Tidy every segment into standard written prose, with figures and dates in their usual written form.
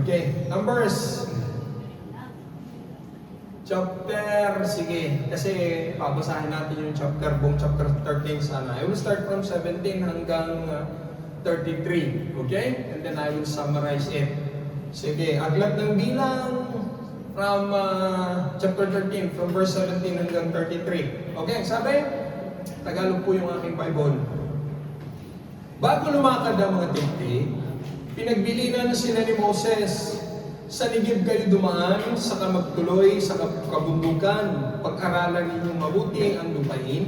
Okay, Numbers. Sige, kasi pabasahin natin yung buong chapter 13 sana. I will start from 17 hanggang 33, okay? And then I will summarize it. Sige, Aklat ng Bilang from chapter 13, from verse 17 hanggang 33. Okay, sabi, Tagalog po yung aking Bible. Bago lumakad ang mga tigtig, pinagbilinan sila ni Moses, sa Negeb kayo dumaan, saka magtuloy sa kabundukan. Pag-aralan ninyong mabuti ang lupain.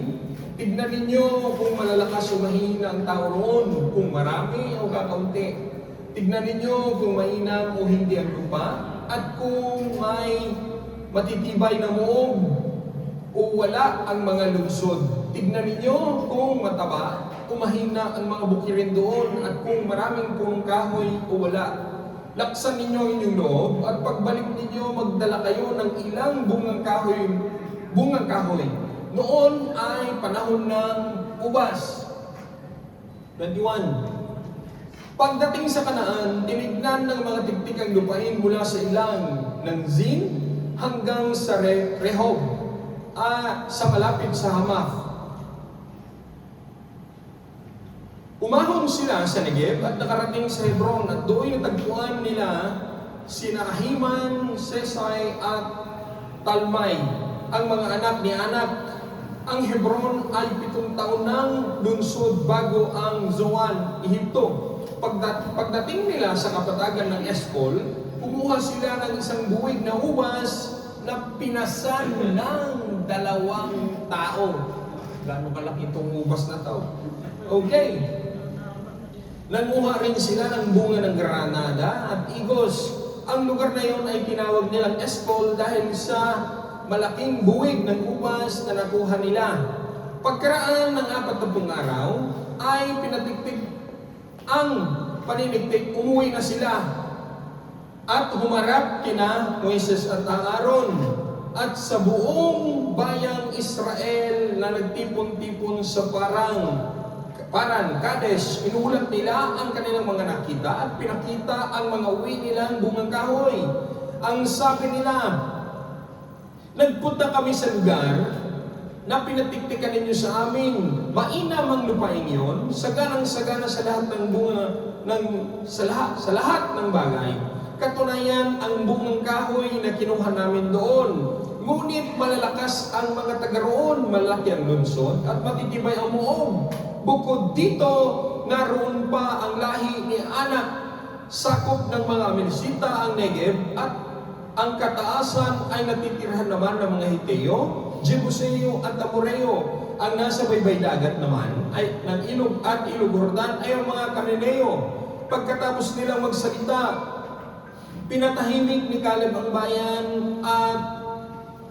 Tignan ninyo kung malalakas o mahina ang tao roon, kung marami o kakaunti. Tignan ninyo kung mainam o hindi ang lupa, at kung may matitibay na moob o wala ang mga lungsod. Tignan ninyo kung mataba o mahina ang mga bukirin doon, at kung maraming punong kahoy o wala. Laksan ninyo ang inyong loob, at pagbalik ninyo, magdala kayo ng ilang bungang kahoy. Noon ay panahon ng ubas. 21. Pagdating sa Kanaan, tinignan ng mga tigtig ang lupain mula sa ilang ng Zin hanggang sa Rehob, sa malapit sa Hamath. Umahon sila sa Negeb at nakarating sa Hebron, at doon natagpuan nila sina Ahiman, Sesai at Talmai, ang mga anak ni Anak. Ang Hebron ay 7 taon ng lunsod bago ang Zoan, Ehipto. Pagdating nila sa kapatagan ng Eskol, kumuha sila ng isang buwig na ubas na pinasan ng 2 tao. Gano'ng kalaki itong ubas na to? Okay. Nanguha rin sila ng bunga ng granada at igos. Ang lugar na yon ay tinawag nilang Eskol dahil sa malaking buwig ng ubas na nakuha nila. Pagkaraan ng 40 araw, ay pinatiktik ang paninigtik, umuwi na sila at humarap kina Moises at Aaron at sa buong bayang Israel na nagtipon-tipon sa Paran, Kadesh. Inuulat nila ang kanilang mga nakita at pinakita ang mga uwi nilang bungang kahoy. Ang sabi nila, nagpunta kami sa lugar na pinatiktikan ninyo sa amin. Mainam ang lupain yon, saganang-sagana sa lahat ng bunga, sa lahat ng bagay. Katunayan, ang bungang kahoy na kinuha namin doon. Ngunit malalakas ang mga taga roon, malaki ang lungsod, at matitibay ang moob. Bukod dito, naroon pa ang lahi ni Anak, sakop ng mga Amenisita ang Negeb, at ang kataasan ay natitirhan naman ng mga Hiteo, Jebuseo at Amoreo. Ang nasa baybay dagat naman ay ng ilog at ilog Jordan ay ang mga Kananeo. Pagkatapos nilang magsalita, pinatahimik ni Caleb ang bayan at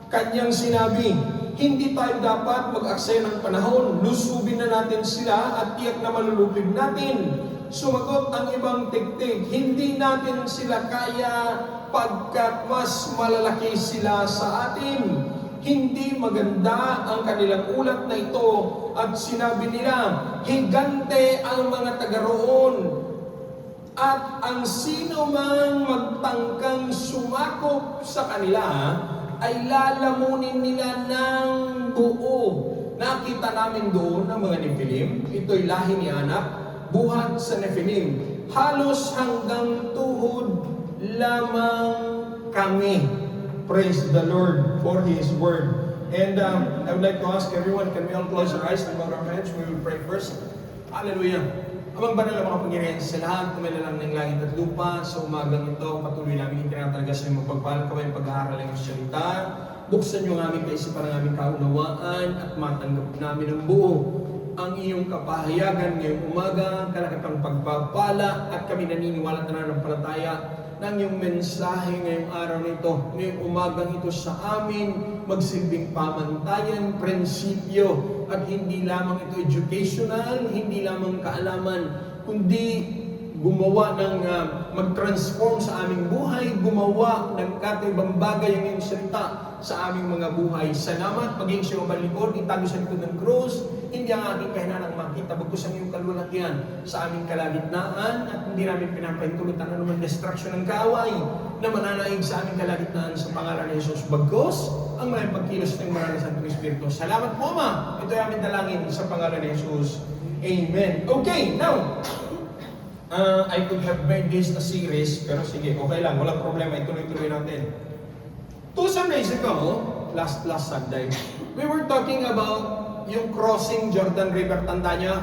kanyang sinabi, hindi tayo dapat mag-aksaya ng panahon. Lusubin na natin sila at tiyak na malulupig natin. Sumagot ang ibang tigtig, hindi natin sila kaya pagkat mas malalaki sila sa atin. Hindi maganda ang kanilang ulat na ito. At sinabi nila, higante ang mga taga roon. At ang sino mang magtangkang sumakop sa kanila, ay lalamunin nila ng buo. Nakita namin doon ang mga Nephilim. Ito'y lahi ni Anak, buhat sa Nephilim. Halos hanggang tuhod lamang kami. Praise the Lord for His Word. And I would like to ask everyone, can we all close our eyes and bow our heads? We will pray first. Hallelujah. Amang banal ang mga pangyarihan sa lahat, kumilalang ng langit at lupa, sa umagang ito, patuloy namin itinatalaga sa inyong magpagpalang kamay pag-aaral ng salita. Buksan niyo ang aming kaisipan, ang aming kaunawaan, at matanggap namin ang buo ang iyong kapahayagan ngayong umaga, kalakatang pagpapala, at kami naniniwala at nananampalataya ng iyong mensahe ngayong araw nito, ngayong umagang ito sa amin, magsilbing pamantayan, prinsipyo, at hindi lamang ito educational, hindi lamang kaalaman, kundi gumawa ng mag-transform sa aming buhay, gumawa ng kakaibang bagay ang iyong salita sa aming mga buhay. Salamat, maging siya mabalikod, itago sa likod ng krus, Hindi ang aking kahinanang makita, bagkus ang iyong kalulakihan sa aming kalagitnaan at hindi namin pinapahintulutan anuman destruction ng kaaway na mananaig sa aming kalagitnaan sa pangalan ni Jesus. Bagkus ang mga pagkilos ng Marangal Santong Espiritu. Salamat po, Ama. Ito ay aming dalangin sa pangalan ni Jesus. Amen. Okay, now, I could have made this a series, pero sige, okay lang, walang problema, ituloy-tuloy natin. 2 Sundays ago, last Sunday, we were talking about yung crossing Jordan River. Tanda niya?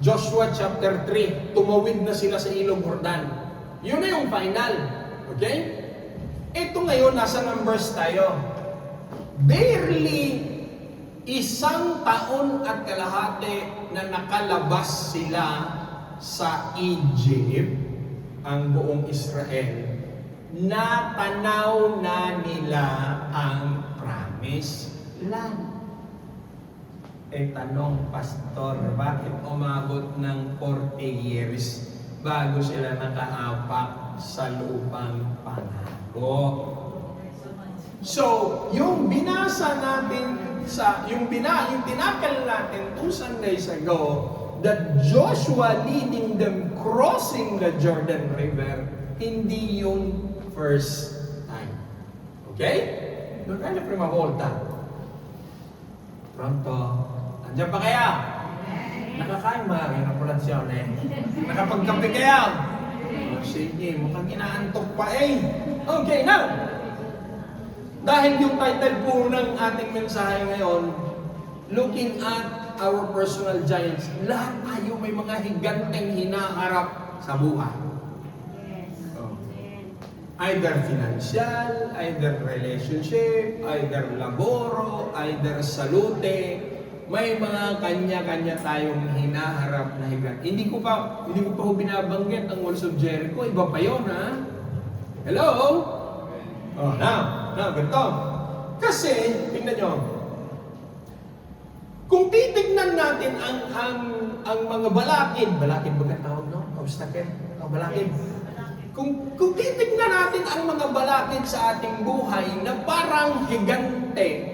Joshua chapter 3, tumawid na sila sa Ilog Jordan. Yun na yung final. Okay? Ito ngayon, nasa Numbers tayo. Barely 1 taon at kalahati na nakalabas sila sa Egypt, ang buong Israel, natanaw na nila ang promise land. Tanong, Pastor, bakit umabot ng 40 years bago sila nakaapak sa lupang pangako? So, yung binasa natin yung tinakal natin 2 Sundays ago, that Joshua leading them crossing the Jordan River, hindi yung first time. Okay? Doon tayo na prima volta. Pronto. Andiyan pa kaya? Nakakain mga kinapulansyon eh. Nakapagkape kaya? Sige, mukhang inaantok pa eh. Okay, now. Dahil yung title po ng ating mensahe ngayon, looking at our personal giants. Lahat tayo may mga higanteng hinaharap sa buhay. Either financial, either relationship, either laboro, either salute. May mga kanya-kanya tayong hinaharap na higat. Hindi ko pa binabanggit ang Walls of Jericho. Iba pa yun, ha? Hello? Oh, now, ganito. Kasi, tingnan nyo, kung titignan natin ang mga balakid ba tawag, no? Obstacle? Balakid. Kung titignan natin ang mga balakid sa ating buhay na parang higante,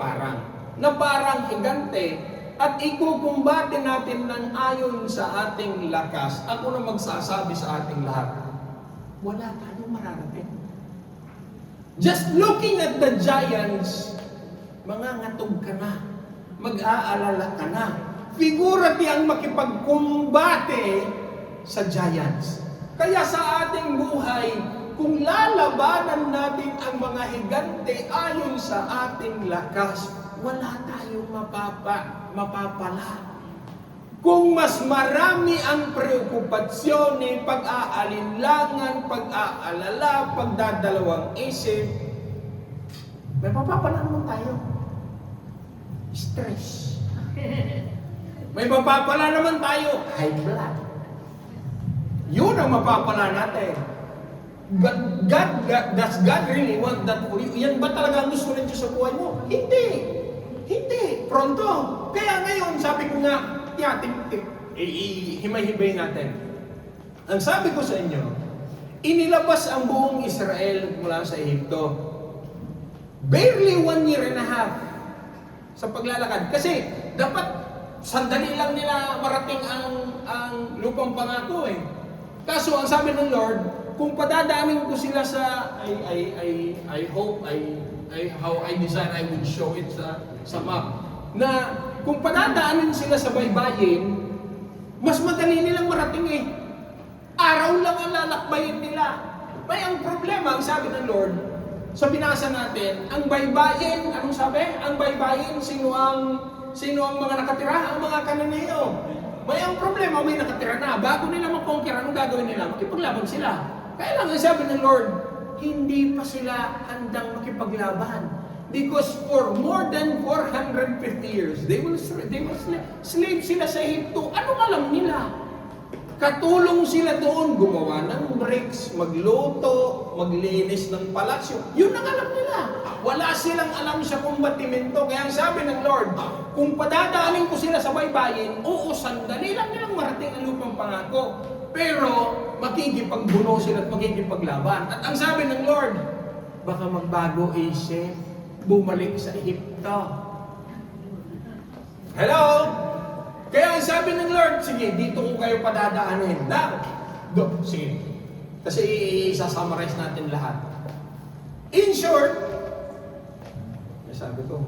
at ikukumbate natin ng ayon sa ating lakas, ako na magsasabi sa ating lahat, wala tayong mararating. Just looking at the giants, mangangatog ka na, mag-aalala ka na. Figurati ang makipagkumbate sa giants. Kaya sa ating buhay, kung lalabanan natin ang mga higante ayon sa ating lakas, wala tayong mapapala. Kung mas marami ang preokupasyon, pag-aalinlangan, pag-aalala, pagdadalawang isip, may mapapala naman tayo. Stress. May mapapala naman tayo. High blood. Yun ang mapapala natin. Does God really want that for you? Yan ba talaga ang gusto rin sa buhay mo? Hindi. Pronto. Kaya ngayon, sabi ko nga, himay-himay natin. Ang sabi ko sa inyo, inilabas ang buong Israel mula sa Ehipto. Barely 1 year and a half sa paglalakad. Kasi dapat sandali lang nila marating ang lupang pangako eh. Kaso ang sabi ng Lord, kung padadaanin ko sila sa how I design, I would show it sa map, na kung padadaanin sila sa baybayin, mas madali nilang marating eh. Araw lang ang lalakbayin nila. May ang problema, ang sabi ng Lord, sa binasa natin, ang baybayin, anong sabi? Ang baybayin, sino ang mga nakatira? Ang mga Kananeo. May ang problema, may nakatira na. Bago nila makonquer, anong gagawin nila? Makipaglaban sila. Kaya lang, ang sabi ng Lord, hindi pa sila handang makipaglaban. Because for more than 450 years, they will slave sila sa Ehipto. Anong alam nila? Katulong sila doon, gumawa ng bricks, magluto, maglinis ng palasyo. Yun ang alam nila. Wala silang alam sa kumbatimento. Kaya ang sabi ng Lord, kung padadaanin ko sila sa baybayin, oo, sandali lang nilang marating ang lupang pangako. Pero makikipagbuno sila at makikipaglaban. At ang sabi ng Lord, baka magbago isip, bumalik sa Ehipto. Hello? Kaya ang sabi ng Lord, sige, dito ko kayo padadaanin. Sige. Kasi isa-summarize natin lahat. In short, sabi ko,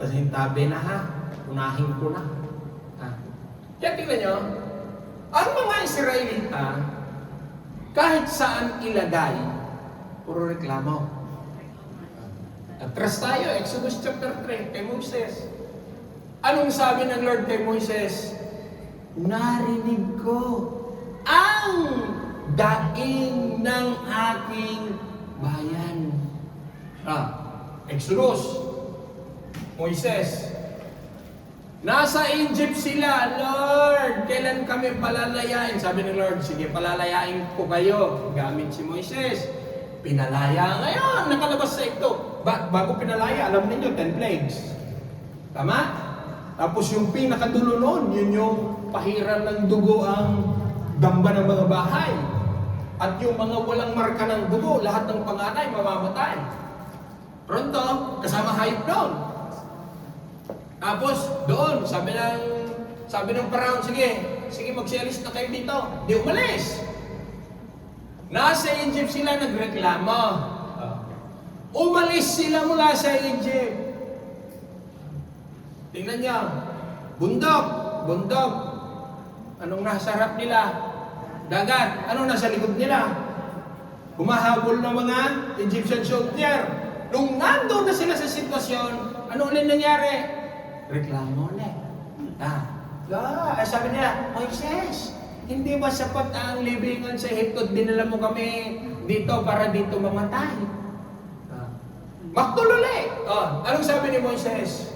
pasintabi na ha, unahin ko na. Kaya tingnan nyo, ang mga Israelita, kahit saan ilagay, puro reklamo. Atras tayo, Exodus chapter 3, kay Moses. Anong sabi ng Lord kay Moses? Narinig ko ang daing ng aking bayan. Exodus. Moises. Nasa Egypt sila, Lord, kailan kami palalayain? Sabi ng Lord, sige, palalayain ko kayo. Gamit si Moises. Pinalaya ngayon, nakalabas sa ito. Bago pinalaya, alam niyo 10 plagues. Tama? Tapos yung pinakadulo noon, yun yung pahiran ng dugo ang damba ng mga bahay. At yung mga walang marka ng dugo, lahat ng panganay mamamatay. Pronto, kasama hayop doon. Tapos, doon, sabi ng Paraon, sige, magsialis na kayo dito. Di umalis. Nasa Egypt sila nagreklamo. Umalis sila mula sa Egypt. Tingnan niyo, bundok. Anong nasa harap nila? Dagat. Anong nasa likod nila? Humahabol ng mga Egyptian soldier. Nung nandun na sila sa sitwasyon, ano ulit nangyari? Reklamo ulit. Sabi nila, Moises, hindi ba sapat ang libingan sa Egypto? Dinala mo kami dito para dito mamatay. Maktululi. Anong sabi ni Moises?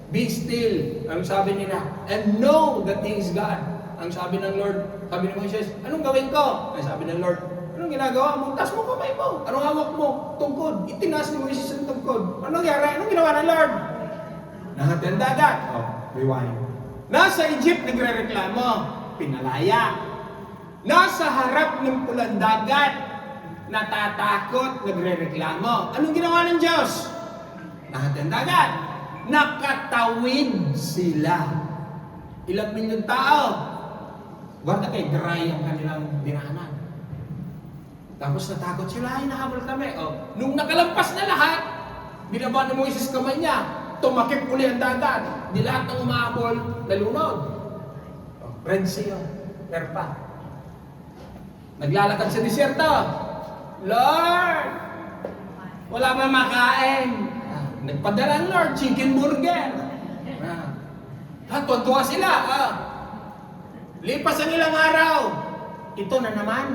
Be still. Anong sabi nila? And know that he is God. Ang sabi ng Lord, sabi ni Moises, anong gawin ko? Ang sabi ng Lord, anong ginagawa mo? Taas mo kamay mo. Anong hawak mo? Tungkod. Itinaas ni Moises ang tungkod. Anong nangyari? Anong ginawa ng Lord? Nahatid ang dagat. Rewind. Nasa Egypt, nagre-reklamo. Pinalaya. Nasa harap ng pulang dagat, natatakot, nagre-reklamo. Anong ginawa ng Diyos? Nahatid ang dagat. Nakatawid sila. Ilang milyong tao. Guarda kay dry ang kanilang dinahanan. Tapos natakot sila, ay nahabol kami. Nung nakalampas na lahat, binaba ni Moises kamay niya. Tumakip uli ang dagat. Di lahat ng umahabol, nalunod. Red Sea, Perpa. Naglalakad sa disyerto. Lord, wala ba makain? Nagpadala ang Lord, chicken burger. Tuwa sila. Lipas ang ilang araw. Ito na naman.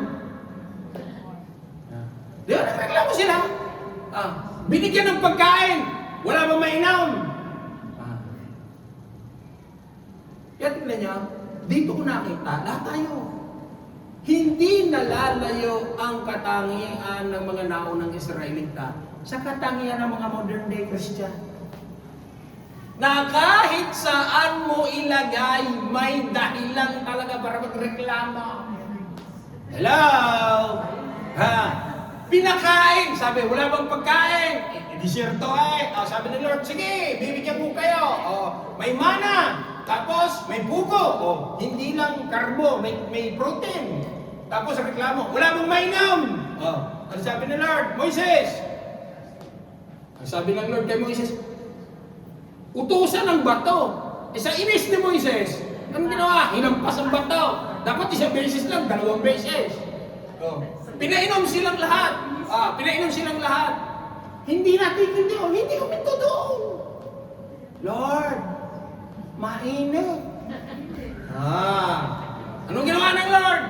Di ba, nagreklamo sila? Binigyan ng pagkain. Wala bang mainam? Kaya tingnan niyo, dito ko nakita, lahat tayo. Hindi nalalayo ang katangian ng mga naunang Israelita sa katangian ng mga modern day Christian. Na kahit saan mo ilagay, may dahilan talaga para magreklamo. Hello? Pinakain. Sabi, wala bang pagkain? Disyerto sabi ng Lord, sige, bibigyan ko kayo. May mana. Tapos, may buko. Hindi lang karbo, may protein. Tapos, reklamo, wala bang mainam? Ano sabi ng Lord? Moises. Ang sabi ng Lord kay Moises, utusan ng bato. Sa inis ni Moises, anong ginawa? Hinampas ang bato. Dapat isang beses lang, 2 beses. Pinainom silang lahat. Hindi natin hindi huminto doon. Lord, mainit. Anong ginawa ng Lord?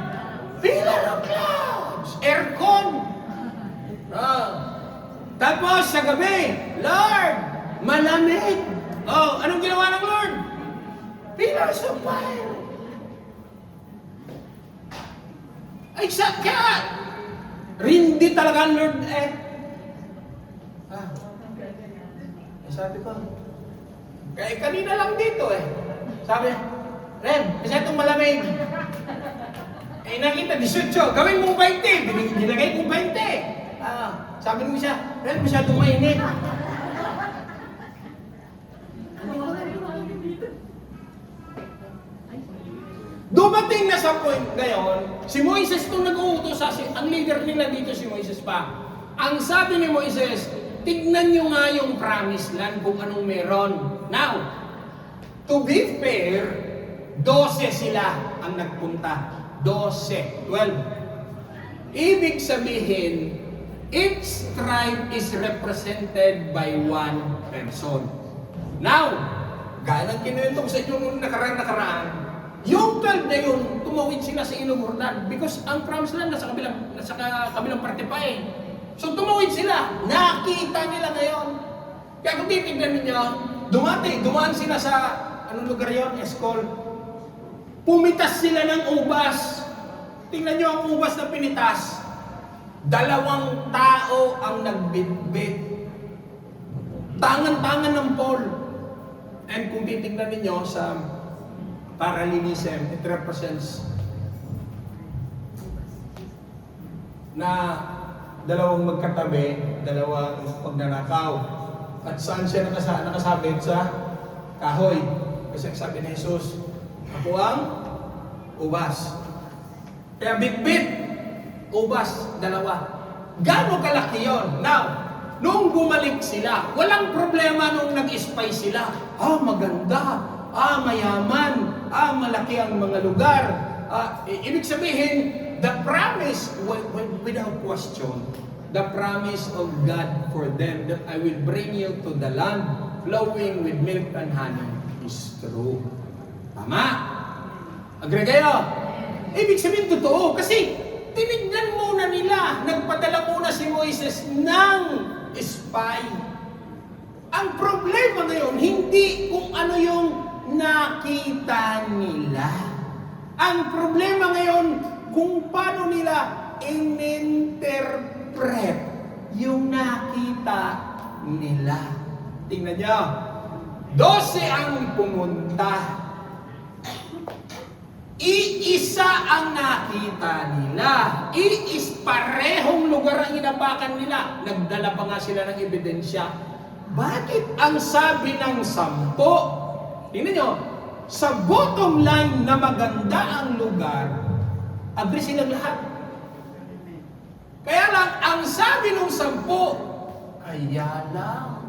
Pillar of clouds. Aircon. Tapos sa gabi, Lord, malamig. Anong ginawa ng Lord? Pillars of fire. Ay, kaya, rindi talaga ang Lord sabi ko, kaya kanina lang dito sabi, Reb, kasi itong malamig. Nakita, 18, gawin mong 20. Dinagay kong 20. Sabi nung siya, Reb, masyadong mainit. Dumating na sa point ngayon, si Moises itong nag-uutos ang leader nila dito si Moises pa. Ang sabi ni Moises, tignan nyo nga yung promised land kung anong meron. Now, to be fair, 12 sila ang nagpunta. 12. Ibig sabihin, each tribe is represented by one person. Now, gaya ng kinuwento ko sa inyo nung nakaraan, yung 12 na yun, tumawid sila sa ilog Jordan because ang promised land nasa kabilang parte pa eh. So tumawid sila, nakita nila ngayon. Kaya kung titignan ninyo, dumaan sila sa, anong lugar yun? Eskol. Pumitas sila ng ubas. Tingnan nyo ang ubas na pinitas. 2 tao ang nagbitbit. Tangan-tangan ng Paul. And kung titignan ninyo sa parallelism, it represents na 2 magkatabi, 2 magnanakaw. At saan siya nakasabit? Sa kahoy. Kasi sabi ni Jesus, ako ang ubas. Kaya bitbit, ubas, 2. Gano'ng kalaki yun? Now, nung bumalik sila, walang problema nung nag-spy sila. Maganda. Mayaman. Malaki ang mga lugar. Ibig sabihin, the promise, without question, the promise of God for them that I will bring you to the land flowing with milk and honey is true. Tama? Agree kayo? Ibig sabihin, totoo. Kasi, tinignan muna nila. Nagpadala muna si Moises ng spy. Ang problema ngayon, hindi kung ano yung nakita nila. Ang problema ngayon, kung paano nila in-interpret yung nakita nila. Tingnan nyo. 12 ang pumunta. Iisa ang nakita nila. Parehong lugar ang inapakan nila. Nagdala pa nga sila ng ebidensya. Bakit ang sabi ng 10? Tingnan nyo, sa bottom line na maganda ang lugar, agree silang lahat. Kaya lang, ang sabi ng 10, kaya lang.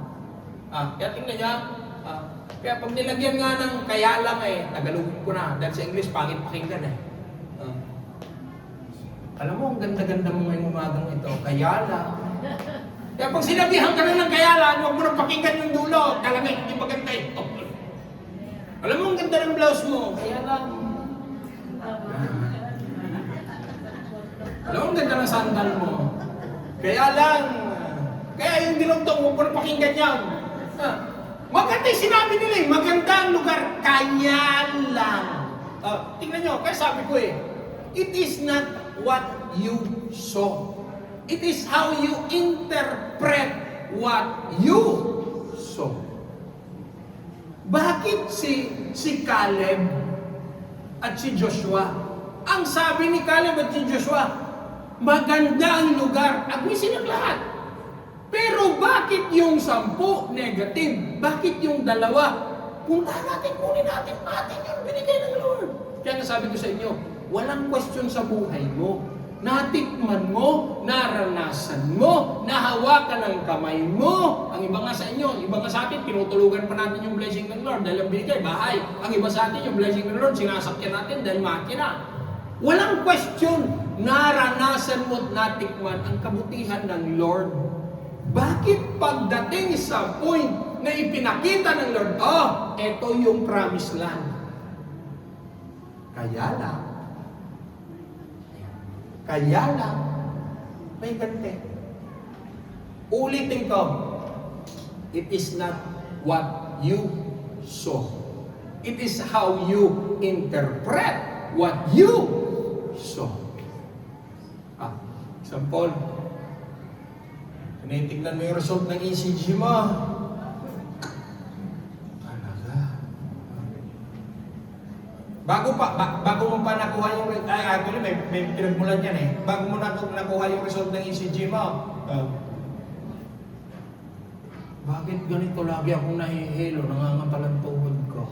Kaya tingnan nyo, kaya pag nilagyan nga ng kaya lang Tagalogin ko na. Dahil sa English, pangit pakinggan Alam mo, ang ganda-ganda mo ngayong umagang ito. Kaya lang. Kaya pag sinabihan ka na ng kaya lang, huwag mo nang pakinggan yung dulo. Talaga, hindi maganda Alam mo, ang ganda ng blouse mo. Kaya lang. Alam mo, ang ganda ng sandal mo. Kaya lang. Kaya yung dinugtong, huwag mo nang pakinggan yan. Maganda yung sinabi nila maganda ang lugar, kaya lang. Tingnan nyo, kaya sabi ko it is not what you saw. It is how you interpret what you saw. Bakit si Caleb at si Joshua? Ang sabi ni Caleb at si Joshua, maganda ang lugar. Agree silang lahat. Pero bakit yung 10 negative? Bakit yung 2? Punta natin, kunin natin yung binigay ng Lord. Kaya nga sabi ko sa inyo, walang question sa buhay mo. Natikman mo, naranasan mo, nahawakan ang kamay mo. Ang iba nga sa inyo, iba nga sa atin, tinutulugan pa natin yung blessing ng Lord dahil ang binigay, bahay. Ang iba sa atin, yung blessing ng Lord, sinasakyan natin dahil makina. Walang question, naranasan mo at natikman ang kabutihan ng Lord. Bakit pagdating sa point na ipinakita ng Lord, ito yung promised land. Kaya lang, may ganti. Ulitin ko, it is not what you saw. It is how you interpret what you saw. Example, tinitignan mo yung result ng ECG mo. Talaga. Bago mo pa nakuha yung, actually may pinagmulan yan Bago mo nakuha yung result ng ECG mo. Bakit ganito lagi akong nahihilo, nangangapalang tuhod ko?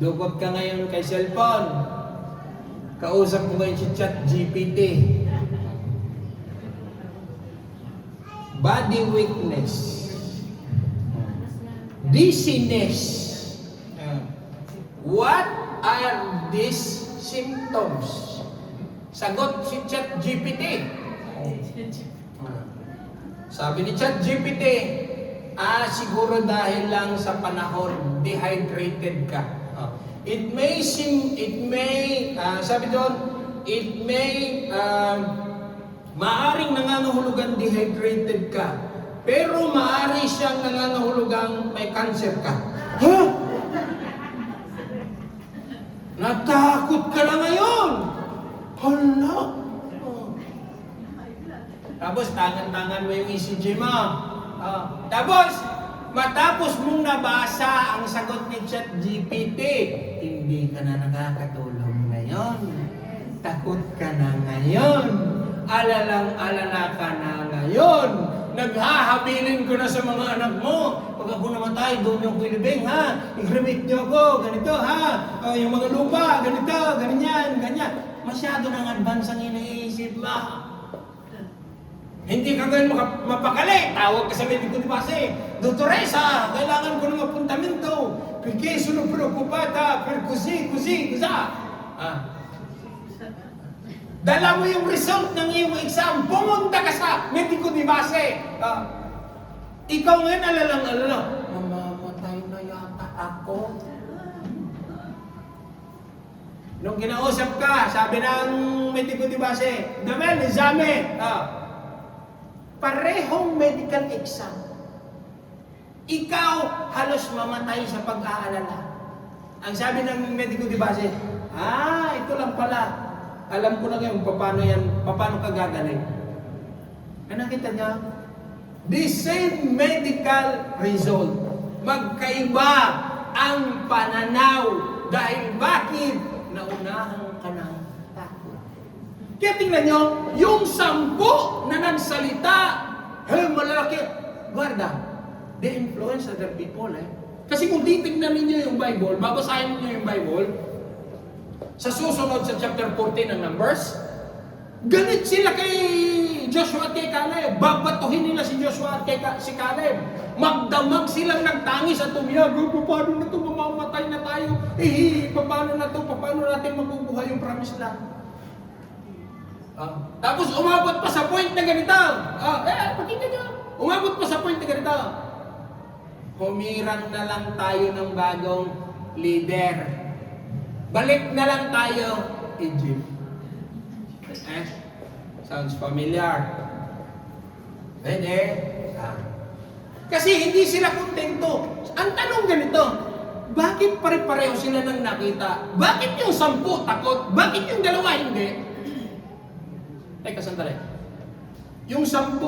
Dukot ka ngayon kay cellphone. Kausap mo ngayon si ChatGPT. Body weakness. Dizziness. What are these symptoms? Sagot si ChatGPT. Sabi ni ChatGPT, siguro dahil lang sa panahon, dehydrated ka. Sabi doon, maaring nangangahulugan dehydrated ka, pero maari siyang nangangahulugang may cancer ka. Ha? Natakot ka na ngayon! Hala! Tapos tangan-tangan mo yung ECG mo. Tapos, matapos mong nabasa ang sagot ni ChatGPT, hindi ka na nakakatulog ngayon. Takot ka na ngayon. Alalang-alala ka na ngayon. Naghahabilin ko na sa mga anak mo. Pag ako namatay, doon yung kilibing, ha? I-cremate niyo ako, ganito, ha? Yung mga lupa, ganito, ganyan, ganyan. Masyado nang advance ang iniisip mo. Hindi ka ngayon mapakali. Tawag ka sa mediko di base. Doktoresa, kailangan ko ng apuntamento. Perché sono preoccupata per così. Dala mo yung result ng iyong exam. Pumunta ka sa mediko di base. Ikaw ngayon alalang-alala. Mamamatay na yata ako. Nung kinausap ka, sabi ng mediko di base, Damel, exame. Parehong medical exam. Ikaw halos mamatay sa pag-aalala. Ang sabi ng mediko di base, ito lang pala. Alam ko na ngayon paano ka gagaling. Nakita niya? The same medical result. Magkaiba ang pananaw. Dahil bakit? Naunahan ka ng takot. Kaya tingnan nyo, yung 10 na nagsalita, malalaki. Guarda, they influence other people. Kasi kung titignan ninyo yung Bible, babasahin ninyo yung Bible, sa susunod sa chapter 14 ng Numbers, ganit sila kay Joshua at kay Caleb. Babatuhin nila si Joshua at si Caleb. Magdamag silang nagtangis at tumiyag. Paano na ito? Mamamatay na tayo. Paano na ito? Paano natin mabubuhay yung promised land? Tapos umabot pa sa point na ganito. Pakita nyo. Umabot pa sa point na ganito. Humirang na lang tayo ng bagong leader. Balik na lang tayo, Egypt. Sounds familiar. Pwede. Kasi hindi sila kontento. Ang tanong ganito, bakit pare-pareho sila nang nakita? Bakit yung 10 takot? Bakit yung 2 hindi? Teka, sandali. Yung 10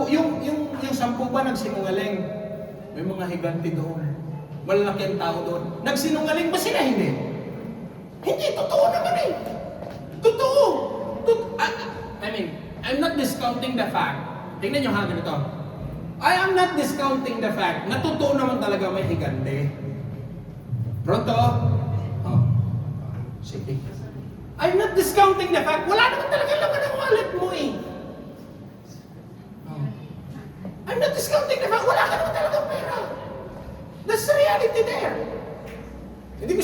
ba nagsinungaling? May mga higanti doon. Malalaki ang tao doon. Nagsinungaling ba sila? Hindi. Hindi, totoo naman Totoo. I'm not discounting the fact. Tingnan nyo ha, ganito. I am not discounting the fact na totoo naman talaga may higante. Pronto? Sige. I'm not discounting the fact, wala naman talaga laman ang wallet mo I'm not discounting the fact, wala ka naman talaga pera. That's the reality there. Hindi ko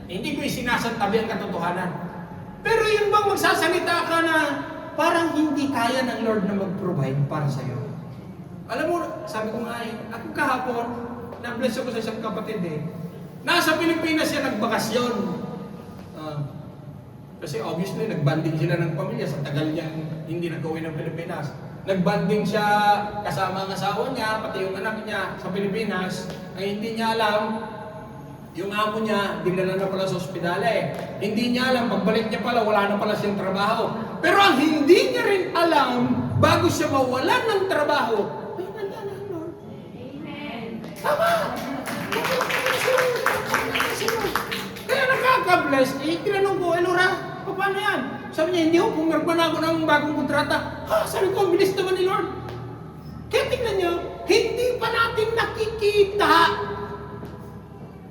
hindi ko sinasantabi ang katotohanan. Pero yung bang magsasalita ka na parang hindi kaya ng Lord na mag-provide para sa'yo. Alam mo, sabi ko nga ako kahapon, na-bless ako sa isang kapatid Nasa Pilipinas siya nagbakasyon. Kasi obviously, nagbanding sila ng pamilya sa tagal niyang hindi nag-uwi ng Pilipinas. Nagbanding siya kasama ang asawa niya, pati yung anak niya sa Pilipinas. Ang hindi niya alam, yung amo niya, dinala na pala sa ospital Hindi niya alam, pagbalik niya pala, wala na pala siyang trabaho. Pero ang hindi niya rin alam, bago siya mawalan ng trabaho, ay nandyan ang Lord. Amen. Tama! Kaya nakaka-bless, tinanong ko, Elora, paano yan? Sabi niya, hindi ko, kung nagpan ako ng bagong kontrata. Sabi ko, ang bilis naman ni Lord. Kaya tingnan niyo, hindi pa natin nakikita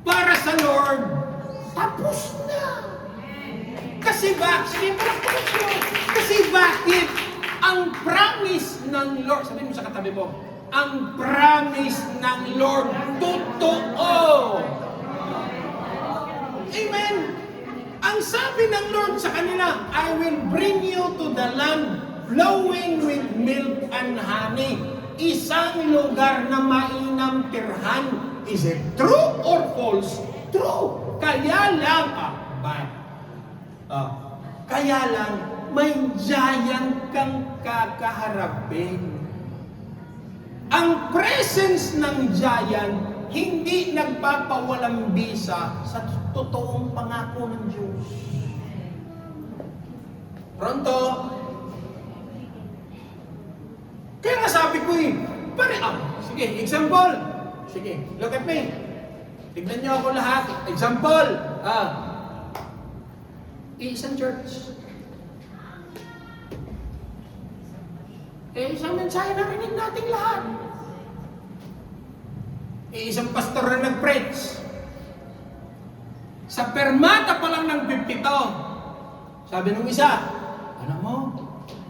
para sa Lord, tapos na. Kasi bakit? Kasi bakit? Ang promise ng Lord, sabihin mo sa katabi mo, ang promise ng Lord, totoo. Amen. Ang sabi ng Lord sa kanila, I will bring you to the land flowing with milk and honey. Isang lugar na mainam tirhan. Is it true or false? True. Kaya lang, kaya lang, may giant kang kakaharapin. Ang presence ng giant, hindi nagpapawalang bisa sa totoong pangako ng Diyos. Pronto? Kaya nga sabi ko sige, example. Sige, look at me. Tignan niyo ako lahat. Example. Isang church. Isang mensahe na rinig nating lahat. Isang pastor na nag-preach. Sa permata pa lang ng 52, sabi nung isa, alam mo,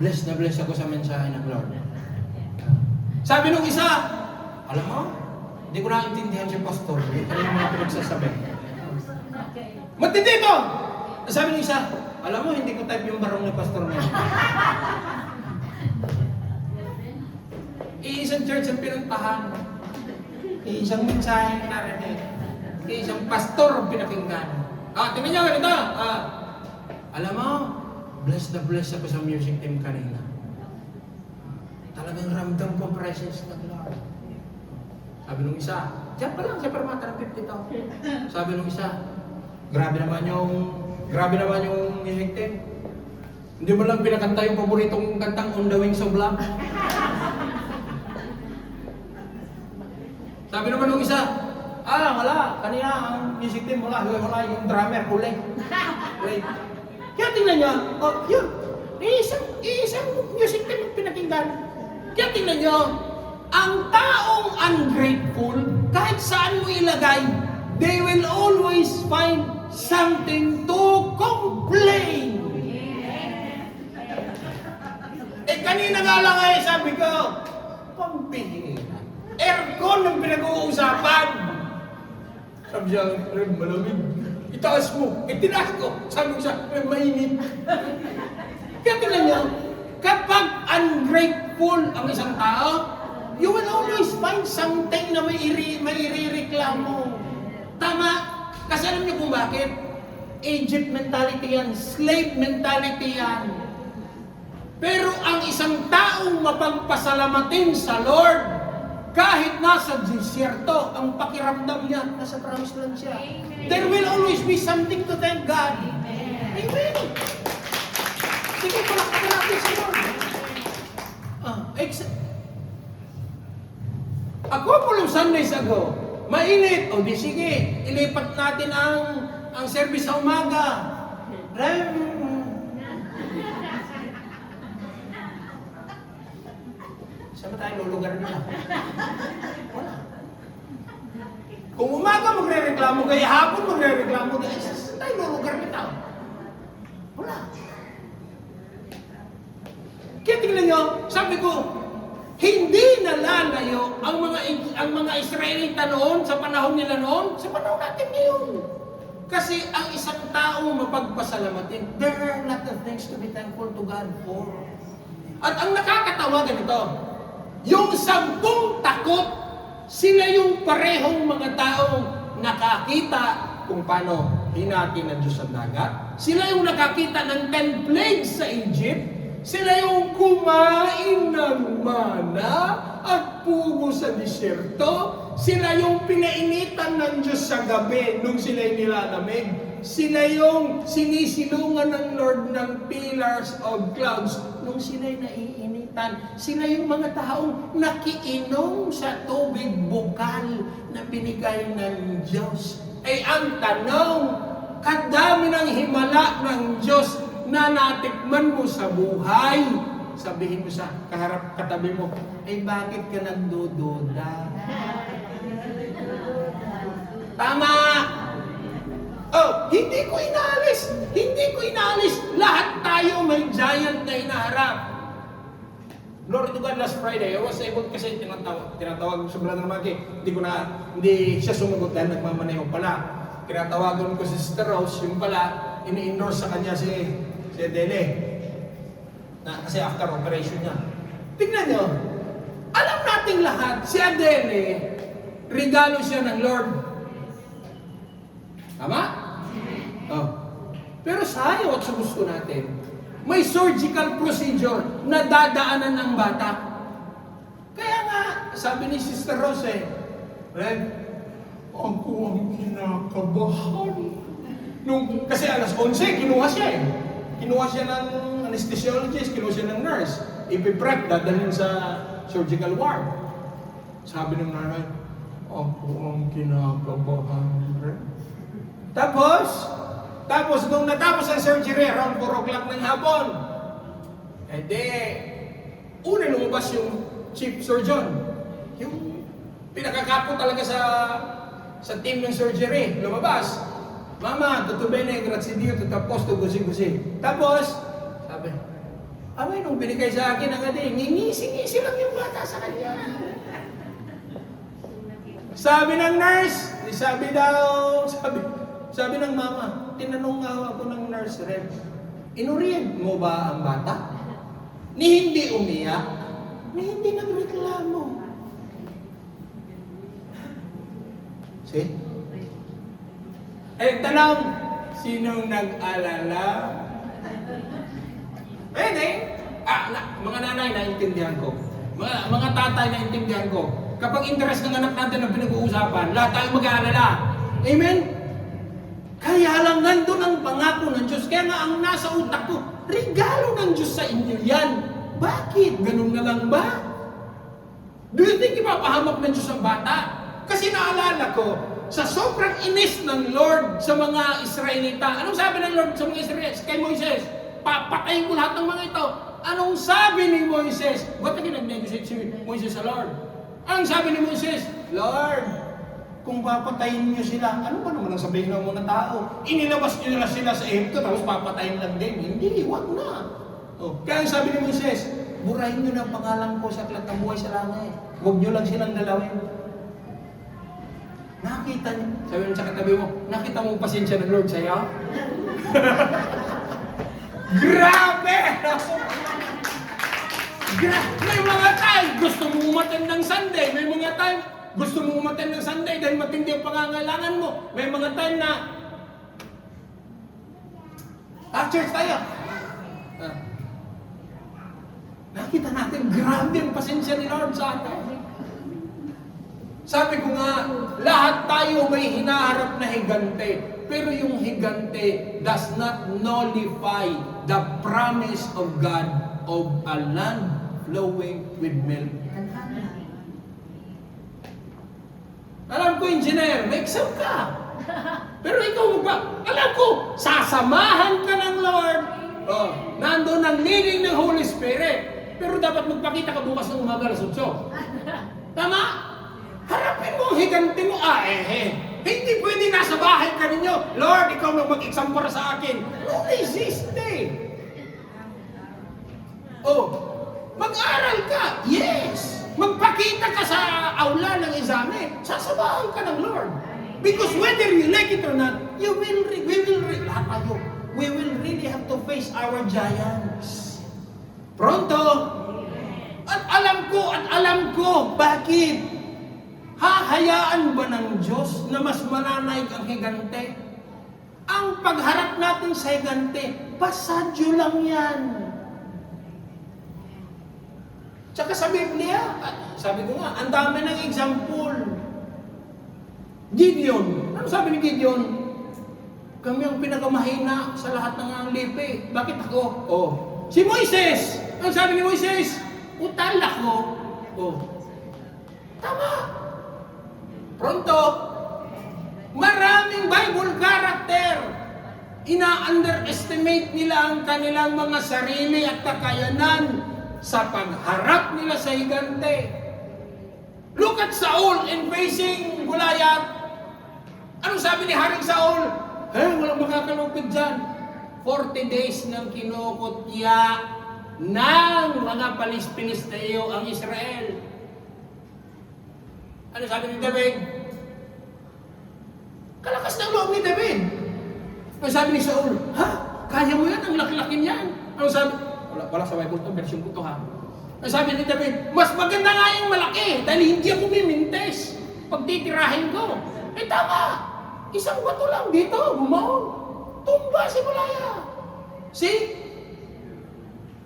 blessed na blessed ako sa mensahe ng Lord. Sabi nung isa, alam mo, hindi ko naintindihan si pastor. Hindi ko yung mga pinagsasabi. Matindi ito! Sabi nung isa, alam mo, hindi ko type yung barong ng pastor ngayon. Isang church ang pinuntahan. Isang mensahe na narinig. Isang pastor ang pinakinggan. Tingnan niyo ganito. Alam mo, blessed na blessed ako sa music team kanina. Talagang ramdam ko presence ng Lord. Sabi nung isa, diyan pa lang sa permata ng 52. Sabi nung isa, grabe naman yung music team. Hindi mo lang pinakanta yung paboritong kantang On the Wings of Love. Sabi naman nung isa, wala. Kanina ang music team, wala yung drummer, huli. Kaya tingnan niya, yun. Isang music team ang pinakinggan. Kaya tingnan niyo, ang taong ungrateful, kahit saan mo ilagay, they will always find something to complain. Kanina nga lang sabi ko, pambihira. Aircon ang pinag-uusapan. Sabi siya, malamig. Itaas mo. Itinaas ko. Sabi ko siya, mainit. Kaya tingnan niyo, kapag ungrateful ang isang tao, you will always find something na may irireklamo. Tama. Kasi alam niyo kung bakit? Egypt mentality yan. Slave mentality yan. Pero ang isang taong mapagpasalamatin sa Lord, kahit nasa disyerto, ang pakiramdam niya, nasa promise land siya. Amen. There will always be something to thank God. Amen. Sige, palakpakan natin sa Lord. A couple of Sundays ago, mainit. O di sige, ilipat natin ang service sa umaga. Saan ba tayo lulugar nila? Wala. Kung umaga magre-reklamo kayo, hapon magre-reklamo kayo, saan tayo lulugar nila? Wala. Kaya tingnan nyo, sabi ko, hindi nalalayo ang mga Israelita noon, sa panahon nila noon, sa panahon natin ngayon. Kasi ang isang tao mapagpasalamatin, there are a lot of things to be thankful to God for. At ang nakakatawa ganito, yung 10 takot, sila yung parehong mga taong nakakita kung paano hinati ng Diyos ang dagat. Sila yung nakakita ng 10 plagues sa Egypt. Sila yung kumain ng mana at pugo sa disyerto. Sila yung pinainitan ng Diyos sa gabi nung sila'y nilalamig. Sila yung sinisilungan ng Lord ng pillars of clouds nung sila'y naiinitan. Sila yung mga taong nakiinom sa tubig bukal na binigay ng Diyos. Ang tanong, kadami ng himala ng Diyos na natikman mo sa buhay, sabihin mo sa katabi mo, bakit ka nagdududa? Tama! Hindi ko inaalis. Hindi ko inaalis. Lahat tayo may giant na hinaharap. Glory to God, last Friday, I was able kasi tinatawag sa Brother Maki. Hindi siya sumagot dahil nagmamaneho pala. Tinatawagan ko si Sister Rose, yung pala, ini-endorse sa kanya si Adele. Kasi after operation niya. Tingnan nyo, alam nating lahat, si Adele, regalo siya ng Lord. Tama? Oh. Pero sa ayaw at sa gusto natin, may surgical procedure na dadaanan ng bata. Kaya nga, sabi ni Sister Rose, Red, ako ang kinakabahan. Kasi alas 11, kinuha siya eh. Kinuha siya ng anesthesiologist, kinuha siya ng nurse. Ipiprep, dadalhin sa surgical ward. Sabi ng nanay, ako ang kinakabahan. Tapos nung natapos ang surgery, around 4 o'clock ng hapon, una lumabas yung chief surgeon. Yung pinakakapo talaga sa team ng surgery, lumabas. Mama, tutto bene, grazie Dio, tutto a posto, gusi-gusi. Tapos, sabi, abay, nung binigay sa akin ang ngingisi-ngisi lang yung bata sa kanya. Sabi ng nurse, sabi ng mama, tinanong nga ako ng nurse, Red, inuriyan mo ba ang bata? Ni hindi umiyak, ni hindi nagreklamo. See? Tanong, sinong nag-alala? Mga nanay, naintindihan ko. Mga tatay, naintindihan ko. Kapag interest ng anak natin ang pinag-uusapan, lahat tayo mag-aalala. Amen? Kaya lang nandun ang pangako ng Diyos. Kaya nga ang nasa utak ko, regalo ng Diyos sa inyo yan. Bakit? Ganun na lang ba? Do you think ipapahamak ng Diyos ang bata? Kasi naalala ko, sa sobrang inis ng Lord sa mga Israelita, anong sabi ng Lord sa mga Israelita? Kay Moises, papatayin ko lahat ng mga ito. Anong sabi ni Moises? Ba't nag-negotiate si Moises sa Lord? Anong sabi ni Moises? Lord, kung papatayin niyo sila, ano ba naman ang sabihin ng mga tao? Inilabas niyo na sila sa Egypto, tapos papatayin lang din. Hindi, wag na. Kaya ang sabi ni Moises, burahin niyo na ang pangalan ko sa aklat ng buhay sa langit. Huwag niyo lang silang dalawin. Nakita niyo, sabi mo sa katabi mo, nakita mo pasensya ng Lord sa'yo? Grabe! May mga time, gusto mo umattend ng Sunday. May mga time, gusto mo umattend ng Sunday dahil matindi ang pangangailangan mo. May mga time na, church tayo. Nakita natin, grabe ang pasensya ni Lord sa atin. Sabi ko nga, lahat tayo may hinaharap na higante. Pero yung higante does not nullify the promise of God of a land flowing with milk. Alam ko, engineer, may exam ka. Pero ikaw alam ko, sasamahan ka ng Lord. Nandun ang leading ng Holy Spirit. Pero dapat magpakita ka bukas ng umaga alas 8. Tama? Harapin mo ang higante mo. Hindi pwede nasa bahay ka ninyo. Lord, ikaw na mag-exam para sa akin. No, resist mag-aral ka. Yes. Magpakita ka sa aula ng examen. Sasabahan ka ng Lord. Because whether you like it or not, we will really have to face our giants. Pronto? At alam ko, bakit? Hahayaan ba ng Diyos na mas mananaig ang higante? Ang pagharap natin sa higante, pasadyo lang yan. Tsaka sa Biblia, sabi ko nga, ang dami ng example. Gideon, ano sabi ni Gideon? Kami ang pinakamahina sa lahat ng ang lipi. Bakit ako? Si Moises, ano sabi ni Moises? Utal ako. Tama. Pronto, maraming Bible character, ina-underestimate nila ang kanilang mga sarili at kakayanan sa pagharap nila sa higante. Look at Saul in facing Goliath. Anong sabi ni Haring Saul? Walang makakalupit dyan. 40 days nang kinukutya ng mga Palestinisteo ang Israel. Ano sabi ni David? Kalakas ng loob ni David. Ano sabi ni Saul? Ha? Kaya mo yan? Ang laki-laki niyan. Ano sabi? Wala sa Bible to, version ko to ha. Ano sabi ni David? Mas maganda nga yung malaki dahil hindi ako mimintes. Pagtitirahin ko. Tama. Isang bato lang dito. Bumaon. Tumba si Golaya. See?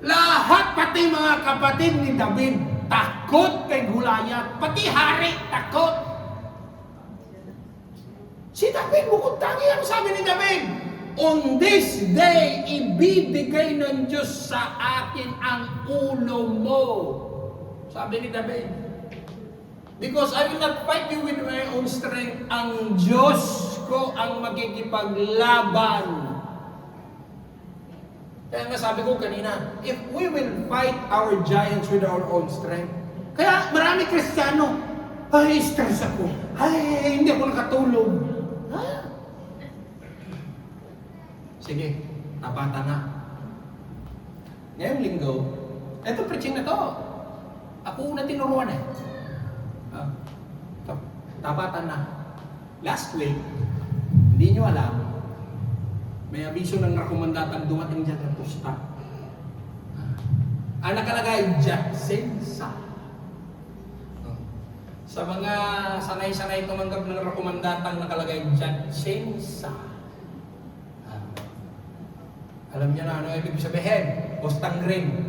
Lahat pati mga kapatid ni David takot kay Goliath. Pati hari takot. Si David bukod tangi ang sabi ni David. On this day, ibibigay ng Diyos sa akin ang ulo mo. Sabi ni David. Because I will not fight you with my own strength. Ang Diyos ko ang magkikipaglaban. Kaya nga sabi ko kanina, if we will fight our giants with our own strength. Kaya marami Kristiyano, ay stress ako, ay hindi ako nakatulog. Ha? Sige, tapatan na. Ngayong linggo, eto preaching na to. Ako una tinuruan eh. Tapatan na. Last week, hindi nyo alam, may abiso ng rekomendatang dumating dyan ng posta. Ang nakalagay dyan, sensa. Sa mga sanay-sanay tumanggap ng rekomendatang nakalagay dyan, sensa. Alam niyo na ano ibig sabihin? Postang ring.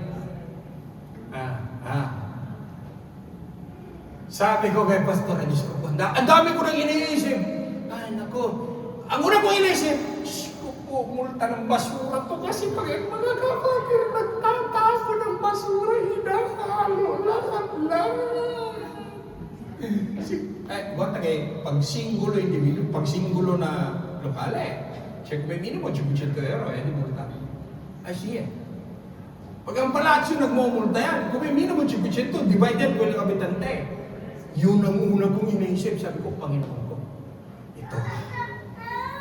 Sabi ko kay Pastor, Diyos ko, ang dami ko nang iniisip. Ay, nako. Ang una kong iniisip, multa ng basura to kasi pag mga kapatid nagtatapon ng basura, hinahalo lahat lang. Buwan tagay, pag singgulo individual, pag singgulo na lokale, check may minimo, check €5, di multa. Ay siya. Pag ang palatsyo nagmumulta yan, kung may minimo, check divided ko yung kabitante. Yun ang una kong iniisip, sabi ko, Panginoon ko, ito,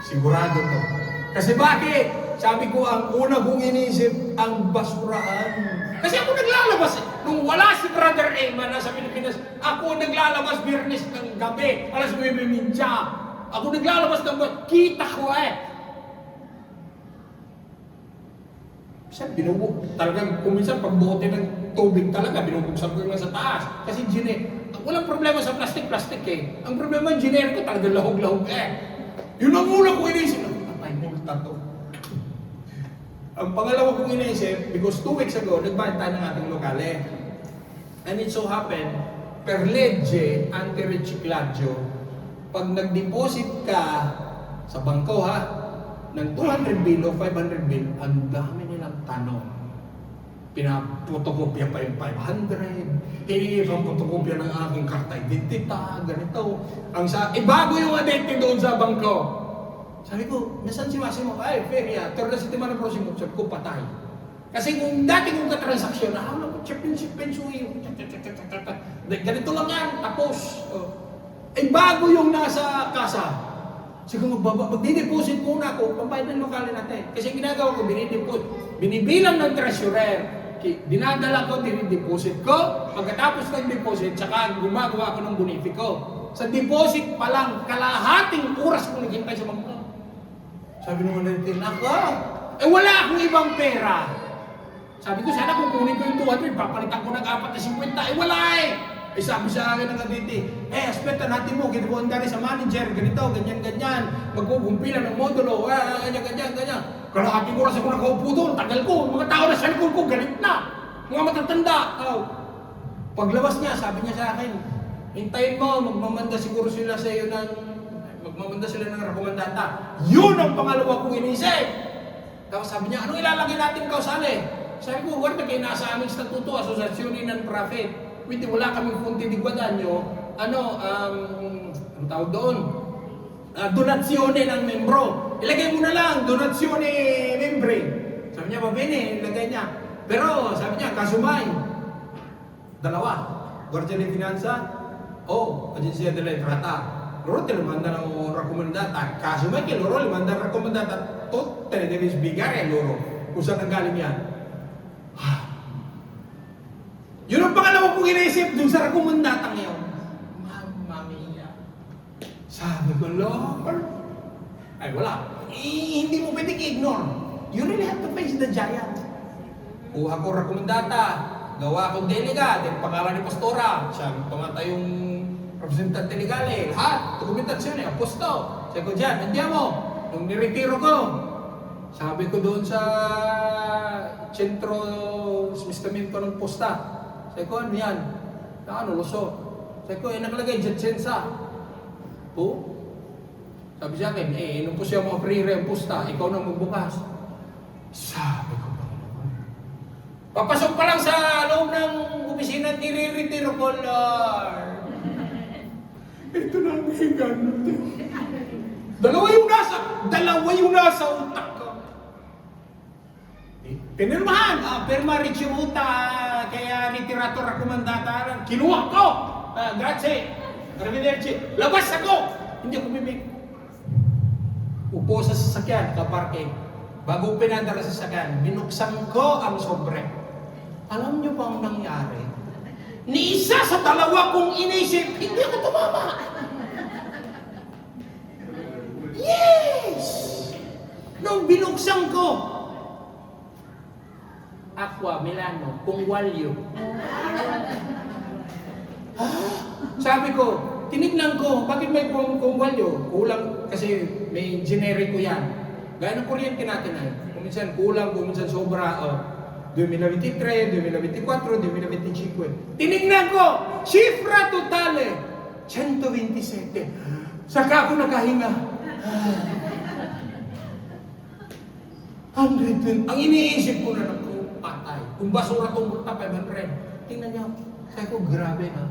sigurado to. Kasi bakit? Sabi ko, ang una kong inisip, ang basurahan. Kasi ako naglalabas, nung wala si Brother Eman nasa Pilipinas, ako naglalabas Biyernes ng gabi, alas 9:30. Ako naglalabas ng gabi, kita ko eh. Kasi binubog, talagang kuminsan pagbote ng tubig talaga, binubuksan ko yung sa taas. Kasi walang problema sa plastic eh. Ang problema yung generic ko, talagang lahog-lahog eh. Yun ang una kong inisip. Ay, multa to. Ang pangalawa kong iniisip, because 2 weeks ago, nagbayad tayo ng ating lokale. And it so happened, per legge, anti-recycladyo, pag nag-deposit ka sa bangko ha, ng 200 bill o 500 bill, ang dami nilang tanong. Pinapotokopya pa yung 500, pang potokopya ng aking karta identita, ganito. Bago yung identity doon sa bangko. Sabi ko, nasan si Massimo? Ay, Feria, turn na si Timana Prosimo. Sabi ko, patay. Kasi kung dati kong katransaksyon, alam ko, check pensuyo. Ganito lang yan, tapos. Bago yung nasa kasa. Siguro magdideposit muna ako, pambayad ng lokale natin. Kasi ginagawa ko, binibilang ng treasurer. Dinadala ko, dinideposit ko. Pagkatapos ng deposit, saka gumagawa ko ng bonifico. Sa deposit pa lang, kalahating oras ko naghintay sa bangko. Sabi naman natin, wala akong ibang pera. Sabi ko, sana kung kunin ko yung 200, papalitan ko ng 450. Wala eh. Sabi sa akin ng kaditi, aspetta natin mo, ginabuhan ka rin sa manager, ganito, ganyan. Magkukumpilan ng modulo, ganyan. Kalahating oras ako nakaupo doon, tagal ko, mga tao na sa likod ko, galit na. Mga matatanda. Paglabas niya, sabi niya sa akin, hintayin mo, magmamanda siguro sila sa iyo ng rekomendata. Yun ang pangalawa kong inisip. Tapos sabi niya, anong ilalagay natin kausali? Sabi ko, wala kayo nasa aming statuto, asosasyon ng profit. Wala kaming punti di guadagno, ang tawag doon? Donazione ng membro. Ilagay mo na lang, donazione membre. Sabi niya, mabini, ilagay niya. Pero, sabi niya, kasumay. 2. Guardia di Finanza, Agenzia della Entrata. loro te lo mandano raccomandata, caso mai che loro le mandano raccomandata, tutte le devi spiegare a loro kung saan nanggaling yan. Yun ang pangalawa kong iniisip dun sa raccomandata ngayon. Mamma mia. Sabi ko, Lord, ay wala. Hindi mo pwedeng ignore. You really have to face the giant. Kuha ko raccomandata, gawa akong delegate, yung pangalan ni Pastora, siya pamata yung representante legale, lahat, dokumentasyon eh, posto. Sabi ko dyan, andiamo, nung niretiro ko, sabi ko doon sa sentro sumistamento ng posta, sabi ko, ano yan? Ano, luso? Sabi ko, nakalagay, Jetsensa. Oh? Sabi sa akin, nung po siya mga pre-rem posta, ikaw nang magbukas. Sabi ko, papasok pa lang sa loob ng opisina, nire-retiro ko, Lord. Ito na ang higan. Dalawa yung nasa utak ko. Pinirmahan, perma ricevuta, kaya ritirato raccomandata, kinuha ko. Grazie, arrivederci. Labas ako. Hindi ako bibig. Upo sa sasakyan, kaparking. Bago pinadala sa sasakyan, binuksan ko ang sobre. Alam niyo ba ang nangyari? Ni isa sa dalawa kong inisip, hindi ako tumama. Yes! Nung binuksan ko, Aqua, Milano, Conguaglio. Sabi ko, tinignan ko, bakit may Conguaglio? Kulang, kasi may generic ko yan. Gaya ng kuryente natin ay. Kuminsan kulang, kuminsan sobra. 2023, 2024, 2025. Tinignan ko, sifra totale, 127. Saka ako nakahinga. 100. Ang iniisip ko na ng patay. Kung basura itong multa, 500. Tingnan niyo, sabi ko, grabe ha.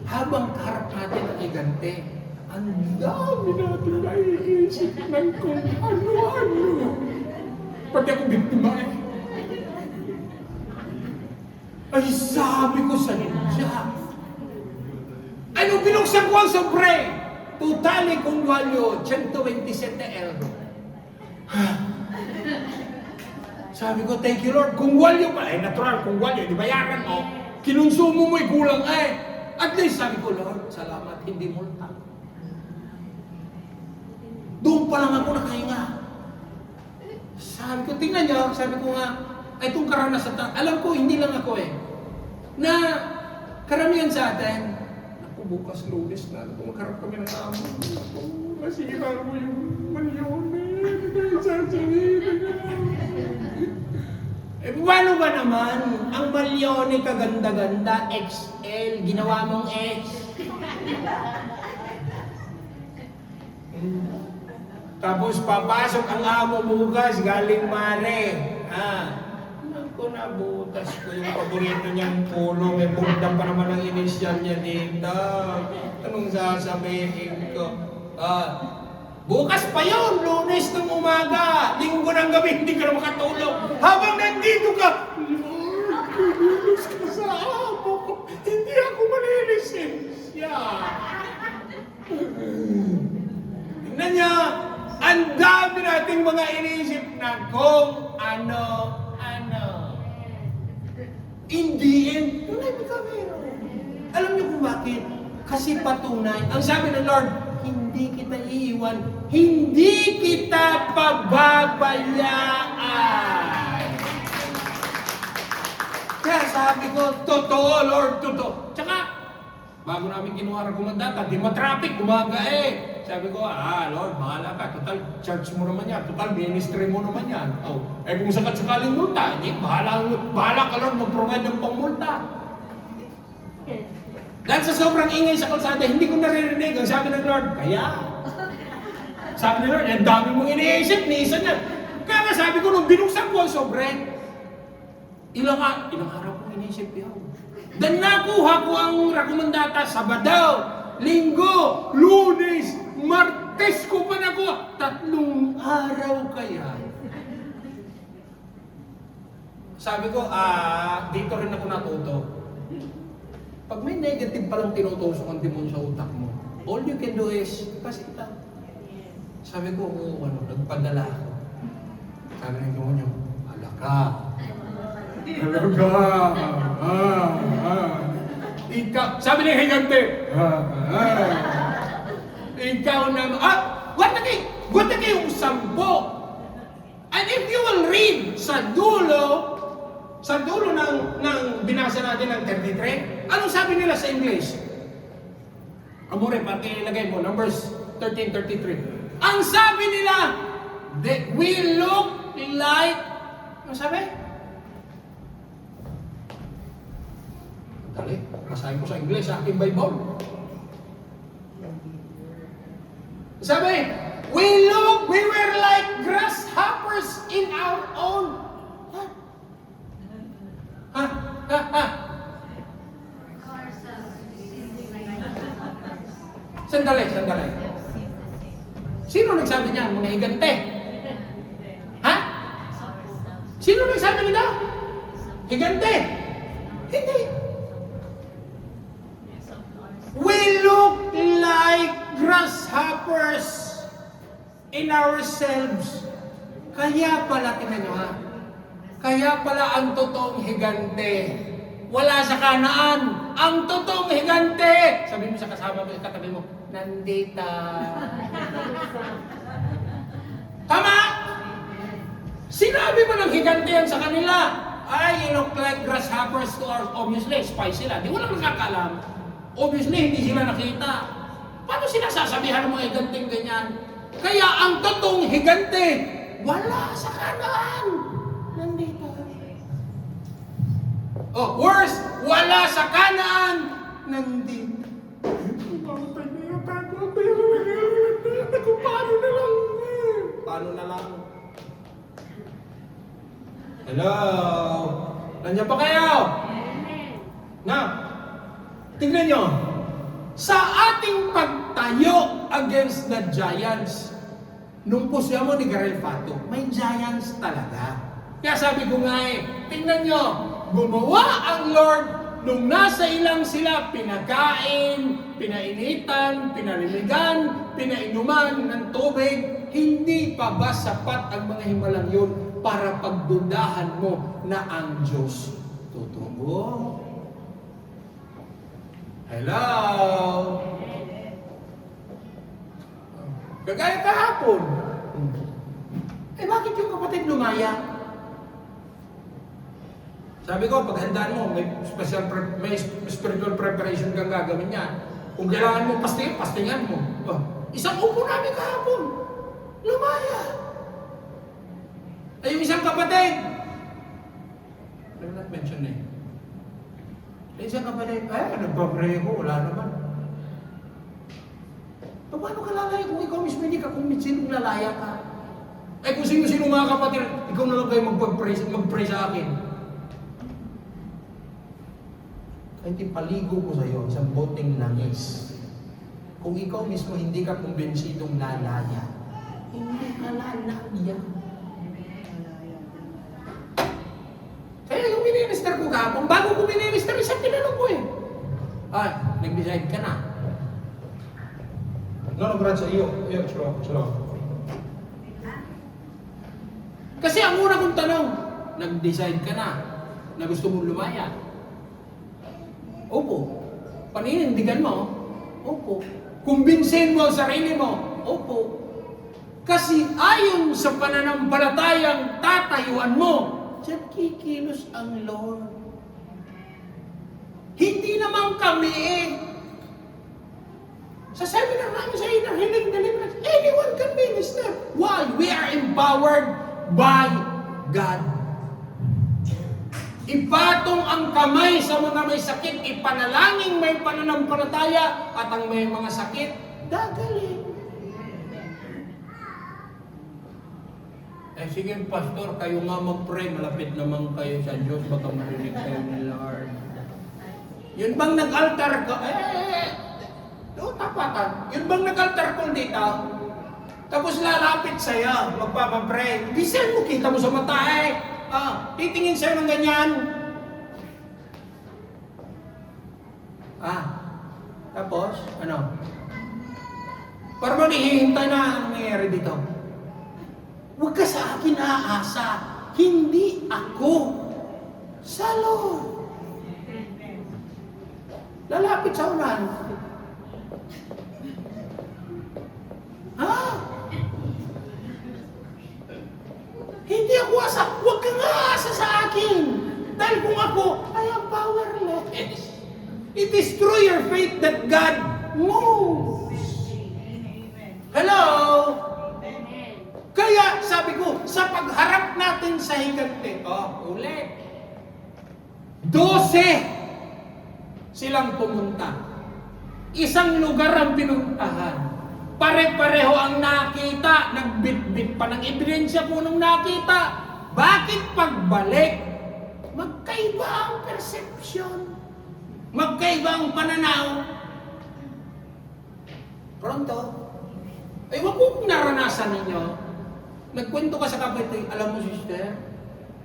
Habang kaharap natin ang igante, ang dami natin naiisip ng kung ano-ano. Pati ako biktima eh. Ay sabi ko sa ninja. Ano binuksan ko ang sobre? Totally Conguaglio, 127 euro. Sabi ko, thank you Lord. Conguaglio pa. Natural, Conguaglio. Di bayaran mo. Kinonsumo mo'y kulang eh. At least sabi ko, Lord, salamat, hindi multa. Doon pa lang ako nakahinga. Sabi ko, tingnan niyo, sabi ko nga, itong karanasan, alam ko, hindi lang ako eh, na karamihan sa atin, naku, bukas Lunes na, naku, magkarap kami ng amo, naku, masira mo yung malyones, paano ba naman, ang malyone kaganda-ganda, XL, ginawa mong X. Tapos papasok ang amo bukas, galing mare. Naku, nabutas ko yung paborito niyang pulo. May bundang pa naman ang inisyal niya dito. Anong sasabihin ko? Bukas pa yun, Lunes ng umaga. Linggo ng gabi, hindi ka na makatulog. Habang nandito ka, Lord, kumilos ka sa amo ko. Hindi ako manilisensya. Tingnan niya, ang dami nating mga iniisip na kung ano-ano. In the end, tunay ba kami? Alam niyo kung bakit? Kasi patunay. Ang sabi ng Lord, hindi kita iiwan, hindi kita pababayaan. Kaya sabi ko, totoo Lord, totoo. Tsaka, bago namin kinuha ang kumandata, di matraffic, umaga eh. Sabi ko, Lord, bahala ka. Total, church mo naman yan. Total, ministry mo naman yan. Kung sakat-sakaling multa, hindi, bahala ka, Lord, mag-provide ng pangmulta. Dahil sa sobrang ingay sa kalsada, hindi ko naririnig. Ang sabi ng Lord, kaya. Sabi ng Lord, ang dami mong iniisip, niisan niya. Kaya nga sabi ko, nung binuksan ko ang sobre, ilang araw kong iniisip yun. Dan nakuha ko ang rakomandata, Sabado, Linggo, Lunes, Martes ko pa nakuha. 3 araw kaya. Sabi ko, dito rin ako natuto. Pag may negative palang tinutusok ang demon sa utak mo, all you can do is, kasi lang. Sabi ko, nagpadala ako. Sabi ng demonyo, alaka. Ikaw, sabi ng higante, ikaw na, what na kayong 10? And if you will read sa dulo ng binasa natin ng 33, anong sabi nila sa English? Amore, pakilagay mo, Numbers 13:33. Ang sabi nila, we look like, ano sabi? Dali, basahin ko sa English, sa aking Bible. Sabi, we were like grasshoppers in our own. Sandali. Sino nagsabi niyan? Mga higante? Ha? Sino nagsabi nila? Higante? Hindi. We look like grasshoppers in ourselves. Kaya pala, tingnan nyo ha, kaya pala ang totoong higante, wala sa Kanaan. Ang totoong higante, sabi mo sa kasama mo, katabi mo, nandita. Tama? Sinabi mo ng higante yan sa kanila. Ay, you look like grasshoppers to our, obviously, spy sila. Di walang nakakalam. Obviously, hindi sila nakita. Paano sila sasabihan ng mga higanteng ganyan? Kaya ang totoong higante, wala sa Kanaan. Nandito. Oh, worse, wala sa Kanaan. Nandito. Paano na lang? Hello? Nandiyan pa kayo? Na? Tignan nyo. Sa ating pagtayo against the giants, nung pusya mo ni Garel Fato, may giants talaga. Kaya sabi ko nga tingnan nyo, gumawa ang Lord nung nasa ilang sila, pinakain, pinainitan, pinaliligan, pinainuman ng tubig, hindi pa ba sapat ang mga himalang yun para pagdudahan mo na ang Diyos totoo? Hello? Kagaya kahapon. Bakit yung kapatid lumaya? Sabi ko, paghandaan mo, may spiritual preparation kang gagawin niya. Kung kailangan mo pastingan mo. Isang upo namin kahapon. Lumaya. Ay, yung isang kapatid. I'm not mention eh. Isang kapatid, nagpapray ko, wala naman. Paano ka lalaya kung ikaw mismo hindi ka kumitsin kung lalaya ka? Kung sino mga kapatid, ikaw na lang kayo mag-pray sa akin. Kahit ipaligo ko sa iyo, isang boteng langis. Kung ikaw mismo hindi ka kumbinsidong lalaya, hindi ka lalaya. Kaya yung minister ko kahapon, bago ko minister, isang tinanong ko eh. Nag-decide ka na. No, brad sa iyo. Shalom. Kasi ang una kong tanong, nag-decide ka na gusto mong lumaya? Opo. Paninindigan mo? Opo. Kumbinsin mo ang sarili mo? Opo. Kasi ayon sa pananampalatayang tatayuan mo, diyan kikilos ang Lord. Hindi naman kami sa seminar namin sa Inner Healing Deliverance, anyone can minister. Why? We are empowered by God. Ipatong ang kamay sa mga may sakit, ipanalangin may pananampalataya, at ang may mga sakit, gagaling. Sige, Pastor, kayo nga mag-pray, malapit naman kayo sa Diyos, baka marinig kayo ni Lord. Yun bang nag-altar ka? Tapatan. Yun bang nag-altar ko dito? Tapos lalapit sa'yo, magpapapray. Bisan mo, kita mo sa mata titingin sa'yo ng ganyan. Tapos, ano? Para ba hihintay na ang nangyayari dito? Huwag ka sa akin aasa. Hindi ako. Sa Lord. Lalapit sa ulan. Hindi ako asa. Huwag kang aasa sa akin. Dahil kung ako, I am powerless. It is through your faith that God moves. Hello? Kaya sabi ko, sa pagharap natin sa higante, ulit. 12 silang pumunta. Isang lugar ang pinuntahan. Pare-pareho ang nakita. Nagbitbit pa ng ebidensya po nung nakita. Bakit pagbalik? Magkaiba ang perception. Magkaiba ang pananaw. Pronto? Ay, wag mo naranasan ninyo. Nagkwento ka sa kapatid, alam mo sister,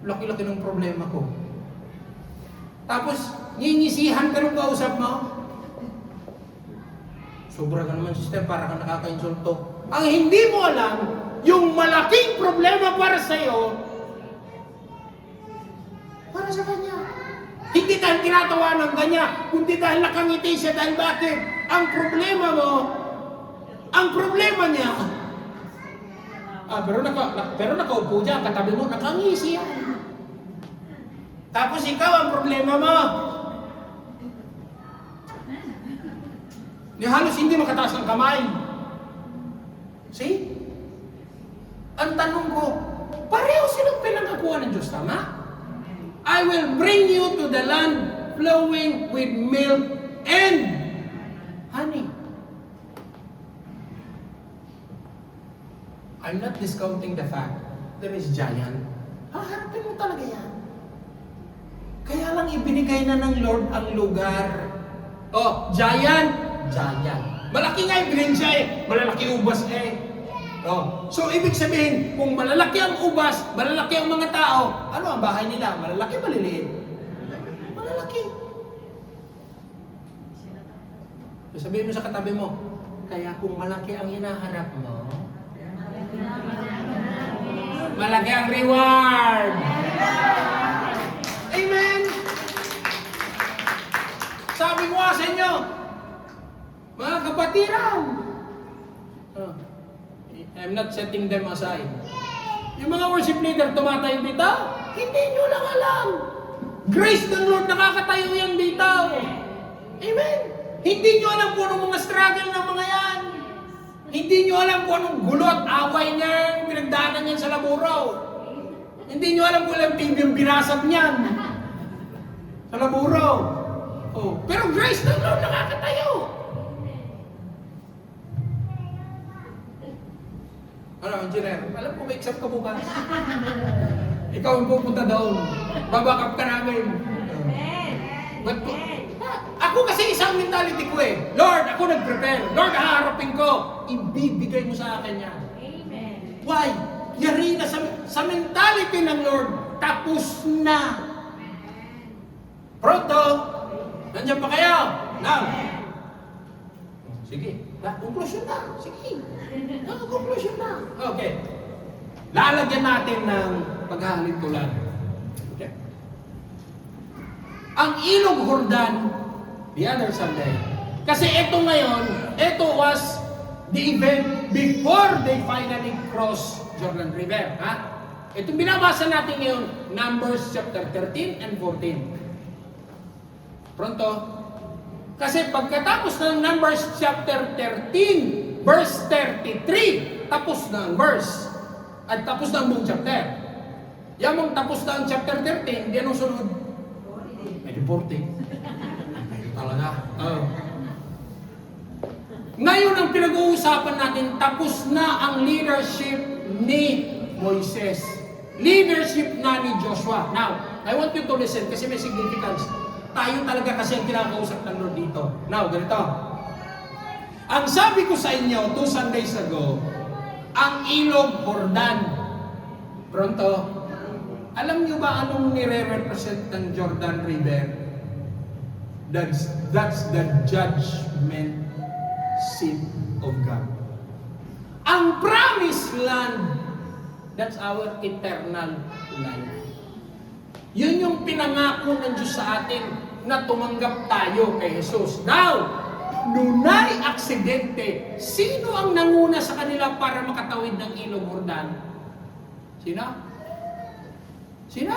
laki-laki ng problema ko. Tapos, ngingisihan ka nung kausap mo. Sobra ka naman sister, para ka nakaka-insulto. Ang hindi mo alam, yung malaking problema para sa'yo, para sa kanya. Hindi dahil tinatawa ng kanya, kundi dahil nakangiti siya. Dahil bakit? Ang problema mo, ang problema niya, pero nakaupo dyan, katabi mo, nakangisi yan. Tapos ikaw, ang problema mo, di halos hindi makataas ng kamay. See? Ang tanong ko, pareho silang pinangakuha ng Diyos, tama? I will bring you to the land flowing with milk and honey. I'm not discounting the fact there is giant. Haharapin mo talaga yan. Kaya lang ibinigay na ng Lord ang lugar. Giant. Malaki nga ebidensya malalaki ubas So, ibig sabihin, kung malalaki ang ubas, malalaki ang mga tao, ano ang bahay nila? Malalaki, maliliit? Malalaki. So, sabihin mo sa katabi mo, kaya kung malaki ang hinaharap mo, malaki ang reward. Amen! Sabi ko sa inyo, mga kapatiran, I'm not setting them aside. Yung mga worship leader tumatayo dito, hindi nyo lang alam. Grace ng Lord nakakatayo yan dito. Amen. Hindi nyo alam kung anong mga struggle ng mga yan. Hindi nyo alam kung anong gulot, away niya, pinagdaanan niyan sa laburaw. Hindi nyo alam kung ilang TV yung binasag niyan sa laburaw. Pero grace ng Lord nakakatayo. Engineer, alam ko may exam ka bukas. Ikaw ang pupunta doon. Babakap ka namin. Ako kasi isang mentality ko Lord, ako nag-prepare. Lord, haharapin ko. Ibibigay mo sa akin yan. Amen. Why? Yari na sa mentality ng Lord, tapos na. Pronto? Nandiyan pa kayo? Now. Sige. Conclusion na. Sige. Conclusion na. Okay. Lalagyan natin ng paghahalin tulan. Okay. Ang Ilog Jordan, the other Sunday. Kasi ito ngayon, ito was the event before they finally cross Jordan River. Itong binabasa natin ngayon, Numbers chapter 13 and 14. Pronto? Kasi pagkatapos ng Numbers chapter 13, verse 33, tapos na ang verse. At tapos na ang buong chapter. Yan mong tapos na ang chapter 13, di anong sunod? Medyo 40. Talaga. Ngayon ang pinag-uusapan natin, tapos na ang leadership ni Moises. Leadership na ni Joshua. Now, I want you to listen kasi may significance. Tayo talaga kasi ang kinakausap ng Lord dito. Now, ganito. Ang sabi ko sa inyo 2 Sundays ago, ang Ilog Jordan. Pronto? Alam niyo ba anong nire-represent ng Jordan River? That's the judgment seat of God. Ang promised land, that's our eternal life. Yun yung pinangako ng Diyos sa atin na tumanggap tayo kay Jesus. Now, nunay aksidente, sino ang nanguna sa kanila para makatawid ng ilog Jordan? Sino? Sino?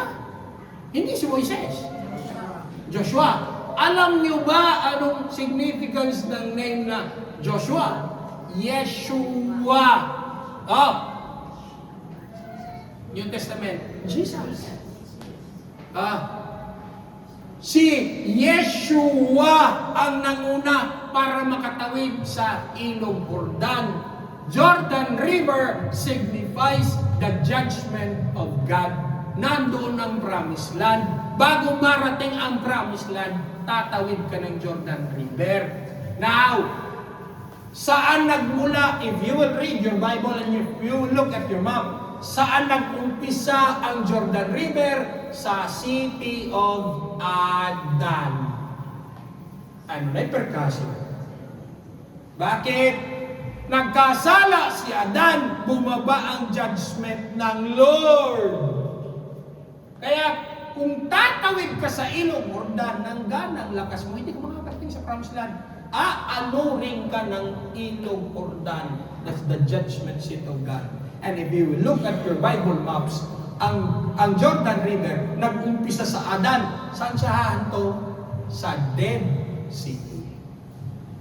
Hindi si Moises. Joshua. Alam niyo ba anong significance ng name na Joshua? Yeshua. Oh. New Testament. Jesus. Si Yeshua ang nanguna para makatawid sa ilog Jordan. Jordan River signifies the judgment of God. Nandoon ang promised land. Bago marating ang promised land, tatawid ka ng Jordan River. Now, saan nagmula, if you will read your Bible and if you will look at your map, saan nag-umpisa ang Jordan River? Sa city of Adan. Ano na perkaso? Bakit? Nagkasala si Adan, bumaba ang judgment ng Lord. Kaya, kung tatawid ka sa ilog Jordan, nanggan ang lakas mo, hindi ka makakarating sa promised land. Aanurin ka ng ilog Jordan. That's the judgment seat of God. And if you look at your Bible maps, ang Jordan River nag-umpisa sa Adan. Saan siya hahanto? Sa Dead Sea.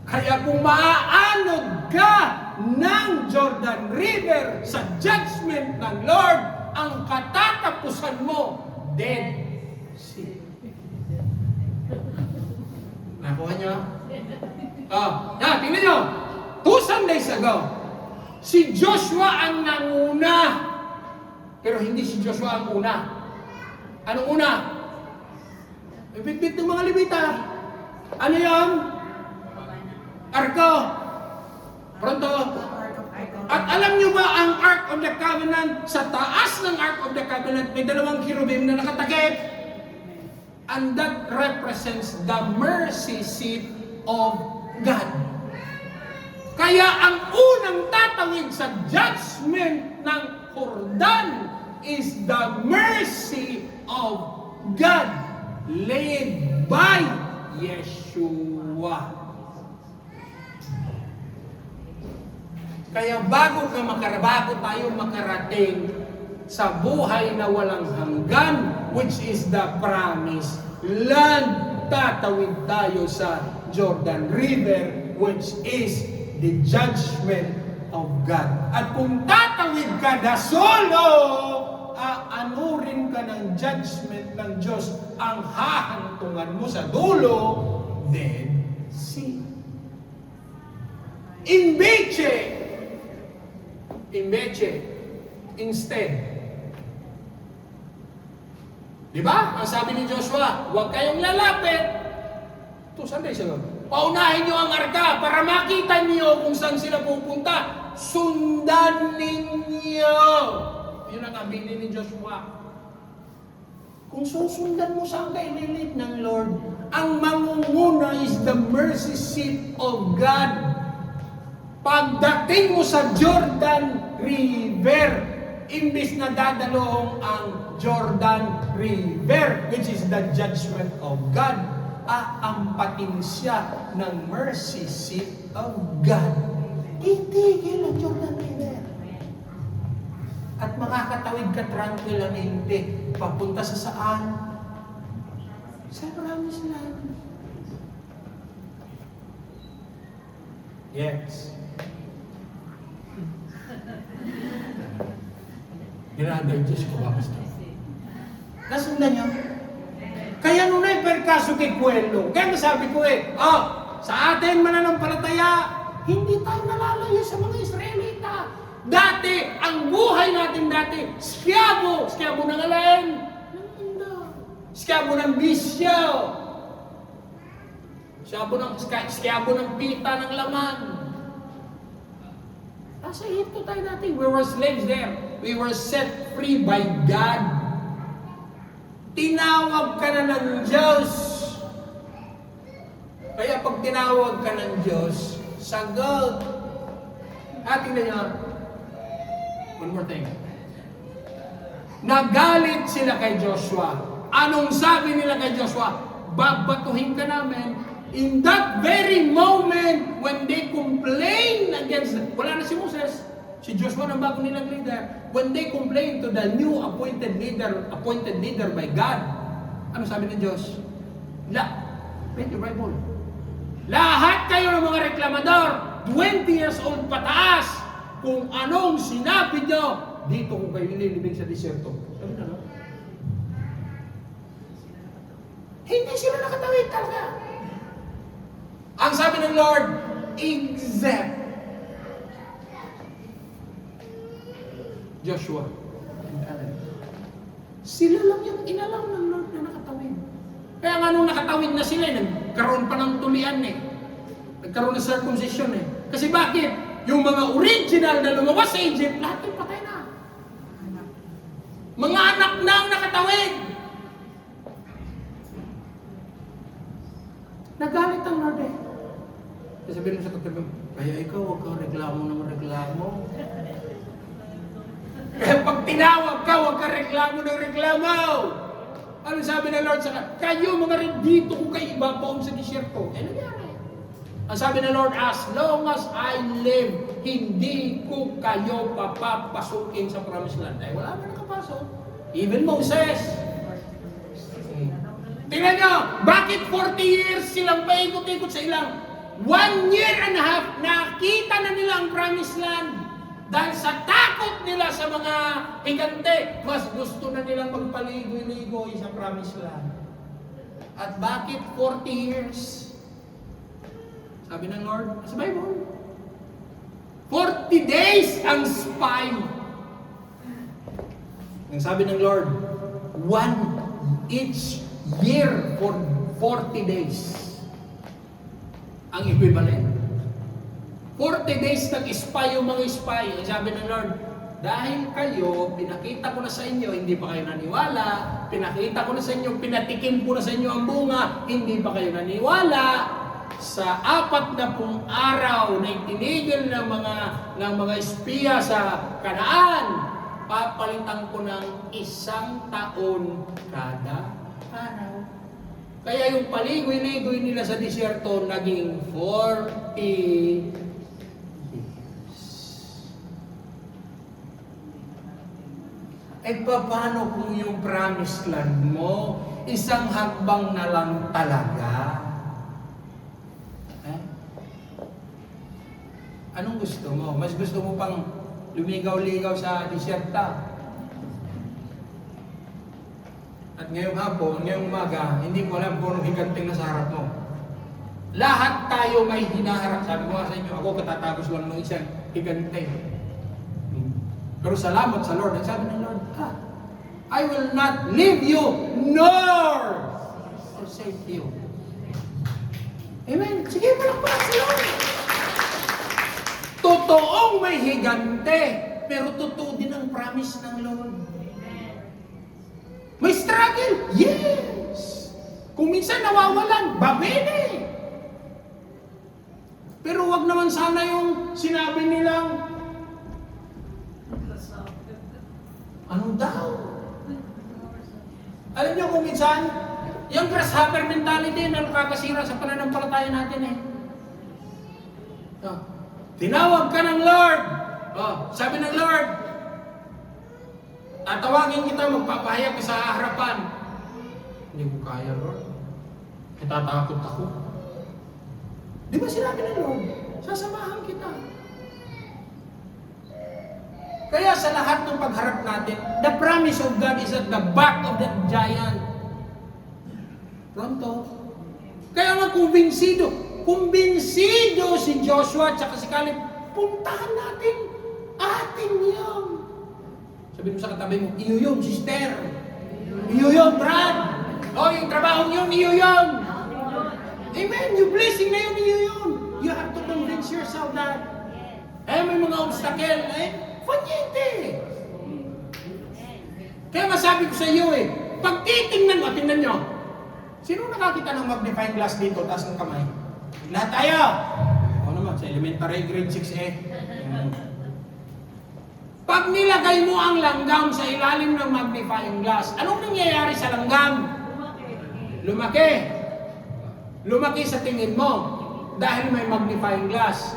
Kaya kung maaanod ka ng Jordan River sa judgment ng Lord, ang katatapusan mo, Dead Sea. Nakuha niyo? Tingnan niyo. 2 Sundays ago, si Joshua ang nanguna. Pero hindi si Joshua ang una. Anong una? Ibigit ng mga Levita. Ano yan? Arko. Pronto. At alam niyo ba ang Ark of the Covenant, sa taas ng Ark of the Covenant, may dalawang cherubim na nakatakip. And that represents the mercy seat of God. Kaya ang unang tatawid sa judgment ng Jordan is the mercy of God led by Yeshua. Kaya bago tayo makarating sa buhay na walang hanggan, which is the promised land, tatawid tayo sa Jordan River, which is the judgment of God. At kung tatawid ka na solo, aanurin ka ng judgment ng Diyos, ang hahantungan mo sa dulo, Dead Sea. Instead. Di ba? Ang sabi ni Joshua, huwag kayong lalapit. Ito, saan tayo siya? Paunahin niyo ang arka para makita niyo kung saan sila pupunta. Sundan ninyo. Yun ang aminin ni Joshua. Kung susundan mo saan ka ililit ng Lord, ang mangunguna is the mercy seat of God. Pagdating mo sa Jordan River, imbis na dadalawang ang Jordan River, which is the judgment of God, aampatin siya ng mercy seat of God. Itigil ang Jordan River. At makakatawid ka tranquilamente. Papunta sa saan? Sa promised land. Yes. Ginanda yung Diyos ko, basta. Nasundan niyo? Kaya nung naiperkaso kay Puelo, kaya nasabi ko sa atin mananampalataya, hindi tayo nalalayo sa mga Israelita. Dati, ang buhay natin dati, skyabo ng alain, ng mundo. Skyabo ng bisyo. Skyabo ng pita ng laman. Sa Egypto tayo dati, we were slaves there. We were set free by God. Tinawag ka na ng Diyos. tinawag ka ng Diyos, sagot. Tingnan niyo. One more thing. Nagalit sila kay Joshua. Anong sabi nila kay Joshua? Babatuhin ka namin. In that very moment, when they complain against, wala na si Moses, si Joshua ng bago nilang leader, when they complain to the new appointed leader by God, ano sabi ng Diyos? Read your Bible. Lahat kayo ng mga reklamador, 20 years old pataas, kung anong sinabi nyo, dito ko kayo ililibing sa disyerto. Sabi na, no? Hindi sila nakatawid talaga. Ang sabi ng Lord, except Joshua and Caleb. Sila lang yung inalaw ng Lord na nakatawid. Kaya nga nung nakatawid na sila, nagkaroon pa ng tulian eh. Nagkaroon ng circumcision eh. Kasi bakit? Yung mga original na lumabas sa Egypt, lahat yung patay na. Mga anak na ang nakatawid. Nagalit ang Lord eh. Sabihin mo sa katabi, kaya ikaw huwag kang reklamo ng reklamo. Kaya pag tinawag ka, huwag kang reklamo ng reklamo. Ano sabi ng Lord sa kayo mga rin dito kung kayo ibabaon sa disyerto. Nangyari. Ang sabi ng Lord, as long as I live, hindi ko kayo papapasukin sa promised land. Ay, wala na nakapasok. Even Moses. Tingnan nyo, bakit 40 years silang paikot-ikot sa ilang? 1 year and a half, nakita na nila ang promised land. Dahil sa takot nila sa mga higante, mas gusto na nilang magpaligoy-ligoy sa promised land. At bakit 40 years? Sabi ng Lord, sa Bible, 40 days ang spy. Ang sabi ng Lord, each year for 40 days. Ang equivalent. 40 days nag-spy yung mga spy. Ang sabi ng Lord, dahil kayo, pinakita ko na sa inyo, hindi pa kayo naniwala. Pinakita ko na sa inyo, pinatikim ko na sa inyo ang bunga, hindi pa kayo naniwala. Sa 40 araw na itinigil ng mga espiya sa Kanaan, papalitan ko ng 1 taon kada araw. Kaya yung paligoy-ligoy nila sa disyerto naging 40 years. Eh paano kung yung promised land mo, isang hakbang na lang talaga? Anong gusto mo? Mas gusto mo pang lumigaw-ligaw sa disyerta? At ngayong hapon, ngayong umaga, hindi mo alam kung anong higanting nasa harap mo. Lahat tayo may hinaharap. Sabi ko nga sa inyo, ako katatapos lang ng isang higante. Pero salamat sa Lord. Ang sabi ng Lord, I will not leave you nor forsake you. Amen. Sige, palakpak sa Lord. Totoong may higante, pero totoo din ang promise ng Lord. May struggle? Yes! Kung minsan nawawalan, babene! Pero wag naman sana yung sinabi nilang, ano daw? Alam niyo kung minsan, yung grasshopper mentality na nakakasira sa pananampalataya natin eh. Tinawag ka ng Lord. Sabi ng Lord, tatawagin kita, magpapahayag ka sa harapan. Hindi ko kaya, Lord. Natatakot ako. Di ba sinabi ng Lord? Sasamahan kita. Kaya sa lahat ng pagharap natin, the promise of God is at the back of that giant. Pronto. Kaya nga kumbinsido si Joshua at si Caleb, puntahan natin, atin yun. Sabi mo sa katabi mo, iyo yun, sister. Iyo yun, Brad. Yung trabaho yun, iyo yun. Amen, yung blessing na yun, iyo yun. You have to convince yourself that, may mga obstacle, panyente. Kaya masabi ko sa iyo pag titingnan mo, tingnan nyo, sino nakakita ng magnifying glass dito, taas ng kamay? Lahat tayo! Ako naman, sa elementary grade 6A. Pag nilagay mo ang langgam sa ilalim ng magnifying glass, anong nangyayari sa langgam? Lumaki. Lumaki sa tingin mo dahil may magnifying glass.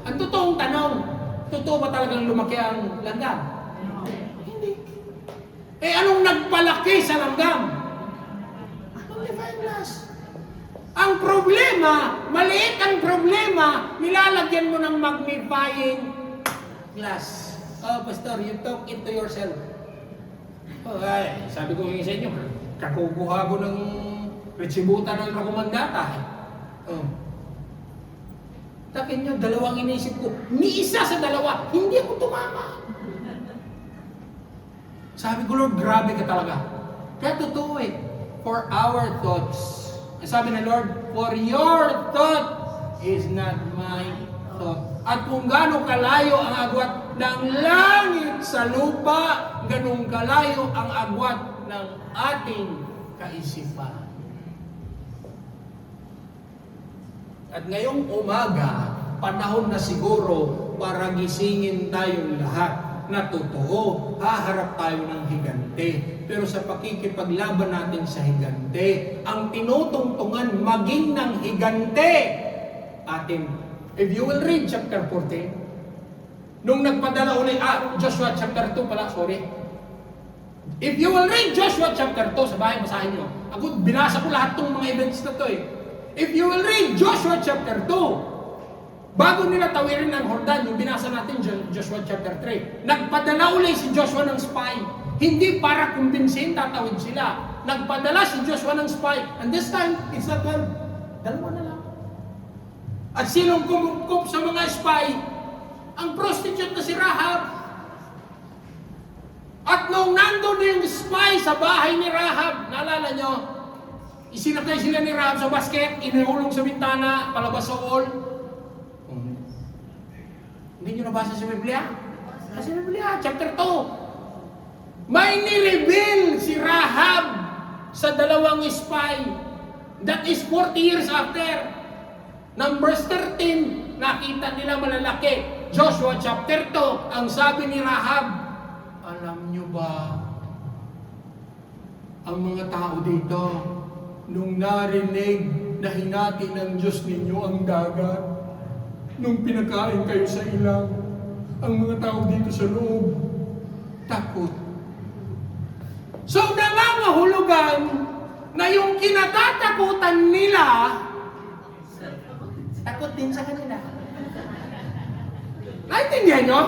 Ang totoong tanong, totoo ba talagang lumaki ang langgam? Hindi. Eh anong nagpalaki sa langgam? Magnifying glass. Ang problema, maliit ang problema, nilalagyan mo ng magnifying glass. Oh, Pastor, you talk into yourself. Oh, ay, sabi ko yung sa inyo, kakukuha ko ng retsibutan ng rekomendata. Oh. Takin nyo, dalawang inisip ko. Ni isa sa dalawa, hindi ako tumama. Sabi ko, Lord, grabe ka talaga. Kaya totoo eh. For our thoughts. Sabi ng Lord, for your thought is not my thought. At kung gano'ng kalayo ang agwat ng langit sa lupa, ganong kalayo ang agwat ng ating kaisipan. At ngayong umaga, panahon na siguro para gisingin tayong lahat na totoo, haharap tayo ng higante. Pero sa pakikipaglaban natin sa higante, ang tinutungtungan maging ng higante atin. If you will read chapter 14, nung nagpadala ulit, Joshua chapter 2 pala, sorry. If you will read Joshua chapter 2, sa bahay, basahin nyo. Ako, binasa ko lahat ng mga events na to eh. If you will read Joshua chapter 2, bago nila tawirin ng Jordan, yung binasa natin Joshua chapter 3, nagpadala ulit si Joshua ng spy. Hindi para kumbinsin, tatawid sila. Nagpadala si Joshua ng spy. And this time, it's not one. Dalawa na lang. At sinong kumukop sa mga spy? Ang prostitute na si Rahab. At nung nandun yung spy sa bahay ni Rahab, naalala nyo, isinakay sila ni Rahab sa basket, inulong sa bintana, palabas sa wall. Hindi nyo nabasa sa Biblia? Sa Biblia, chapter 2. May nireveal si Rahab sa dalawang spy. That is 40 years after. Numbers 13, nakita nila malalaki. Joshua chapter 2, ang sabi ni Rahab, alam nyo ba, ang mga tao dito, nung narinig na hinati ng Diyos ninyo ang dagat, nung pinakain kayo sa ilang, ang mga tao dito sa loob, takot. So nangangahulugan na yung kinatatakutan nila, takot din sa kanila. Naintindihan nyo?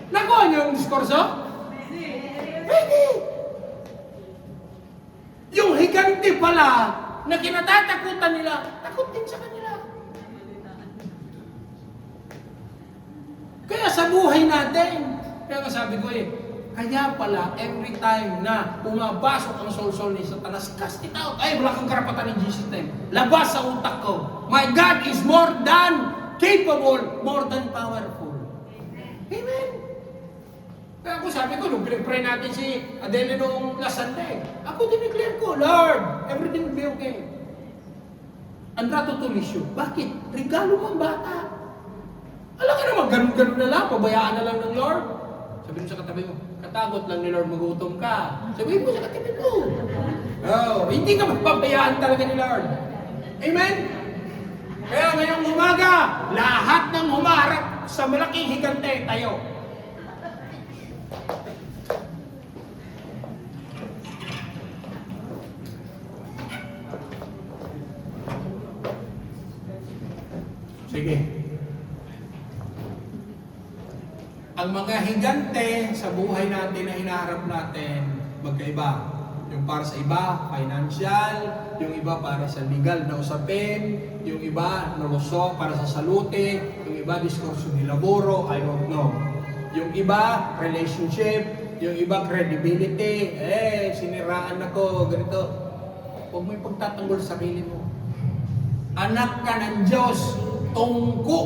Nakuha nyo yung diskurso? Hindi. Yung higante pala na kinatatakutan nila, takot din sa kanila. Kaya sa buhay natin, kaya nga sabi ko kaya pala every time na pumapasok ang soul ni Satanas, cast it out. Ay, wala kang karapatan in Jesus' name. Labas sa utak ko. My God is more than capable, more than powerful. Amen. Kaya ako sabi ko, nung pinag-pray natin si Adele noong last Sunday, ako dineclare ko, Lord, everything will be okay. Ang ratutulis yun. Bakit? Regalo mo ang bata. Alam ka naman, ganun-ganun na lang, pabayaan na lang ng Lord. Sabi mo sa katabi mo, katakot lang ni Lord magutom ka. Sabihin mo sa katabi mo. Oh, hindi ka mapabayaan talaga ni Lord. Amen? Kaya ngayong umaga, lahat ng humarap sa malaking higante tayo. Sige. Ang mga higante sa buhay natin na hinaharap natin, magkaiba. Yung para sa iba, financial, yung iba para sa legal na usapin, yung iba nalusok para sa salute, yung iba diskurso ni laboro, I don't know. Yung iba, relationship, yung iba credibility, siniraan ako, ganito. Huwag mo ipagtatanggol sa sarili mo. Anak ka ng Diyos,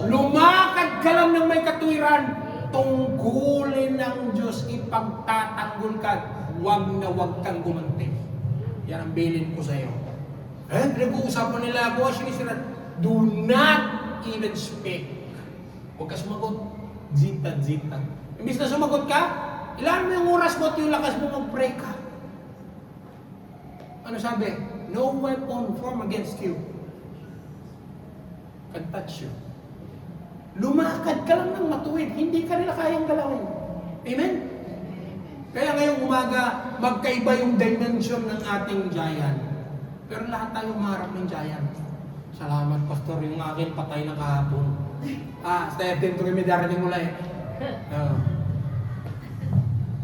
lumakad ka lang ng may katwiran, tungkulin ng Diyos, ipagtatanggol ka, huwag na huwag kang gumanti. Yan ang bilin ko sa iyo. Pinag-uusapan nila ako, sinisira. Do not even speak. Huwag ka sumagot. Zita. Imbis na sumagot ka, ilan mo yung oras mo at yung lakas mo mag-pray ka. Ano sabi? No weapon formed against you can touch you. Lumakad ka lang ng matuwid, hindi ka nila kayang galawin. Amen? Kaya ngayong umaga, magkaiba yung dimension ng ating giant. Pero lahat tayo maharap ng giant. Salamat, Pastor, yung akin patay na kahapon. Stay atento kami darating mula eh.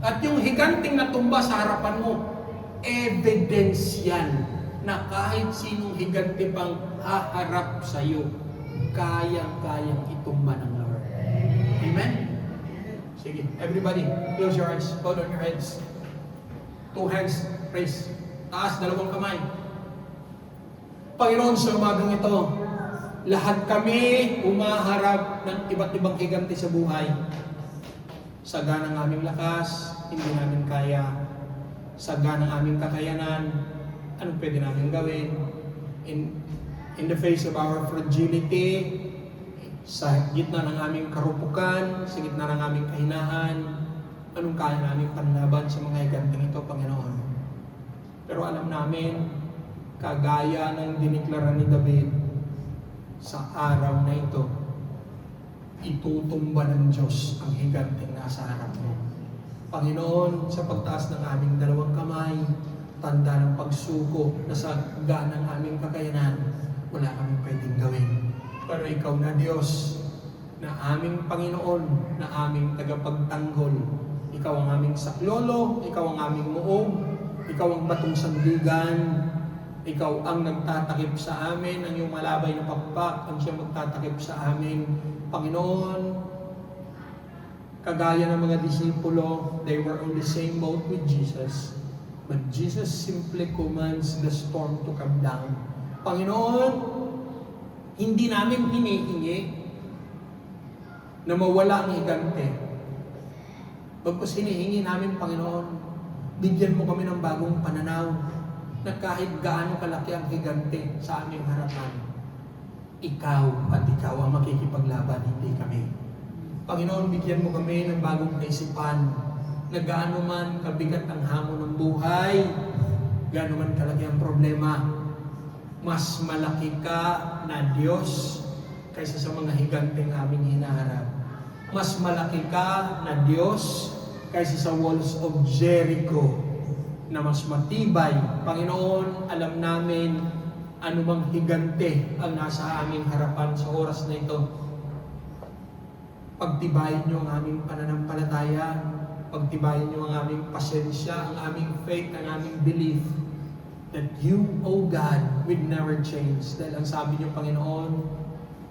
At yung higanting natumba sa harapan mo, evidence yan na kahit sinong higante pang haharap sa iyo, kayang-kayang itumba ng Lord. Amen? Sige, everybody, close your eyes, hold on your heads. 2 hands, raise. Taas, 2 kamay. Panginoon, sa umagang ito, lahat kami umaharap ng iba't ibang higante sa buhay. Saga ng aming lakas, hindi namin kaya. Saga ng aming kakayanan, anong pwede namin gawin? In the face of our fragility, sa gitna ng aming karupukan, sa gitna ng aming kahinaan, anong kaya namin panlaban sa mga higanteng ito, Panginoon? Pero alam namin, kagaya ng diniklara ni David, sa araw na ito, itutumba ng Diyos ang higanteng nasa harap mo. Panginoon, sa pagtaas ng aming 2 kamay, tanda ng pagsuko na sa gaan ng aming kakayanan, wala kaming pwedeng gawin. Pero ikaw na Diyos, na aming Panginoon, na aming tagapagtanggol. Ikaw ang aming saklolo, ikaw ang aming muog, ikaw ang batong sandigan, ikaw ang nagtatakip sa amin, ang iyong malabay na pakpak, ang siyang magtatakip sa amin. Panginoon, kagaya ng mga disipulo, they were on the same boat with Jesus. But Jesus simply commands the storm to come down. Panginoon, hindi namin hinihingi na mawala ang higante. Pagkos hinihingi namin, Panginoon, bigyan mo kami ng bagong pananaw na kahit gaano kalaki ang higante sa aming harapan, ikaw at ikaw ang makikipaglaban, hindi kami. Panginoon, bigyan mo kami ng bagong kaisipan na gaano man kabigat ang hamon ng buhay, gaano man kalaki ang problema, mas malaki ka na Diyos kaysa sa mga higanteng aming hinaharap. Mas malaki ka na Diyos kaysa sa walls of Jericho na mas matibay. Panginoon, alam namin anumang higante ang nasa aming harapan sa oras na ito. Pagtibayin niyo ang aming pananampalataya, pagtibayin niyo ang aming pasensya, ang aming faith, ang aming belief that you, O God, will never change. Dahil ang sabi niyo, Panginoon,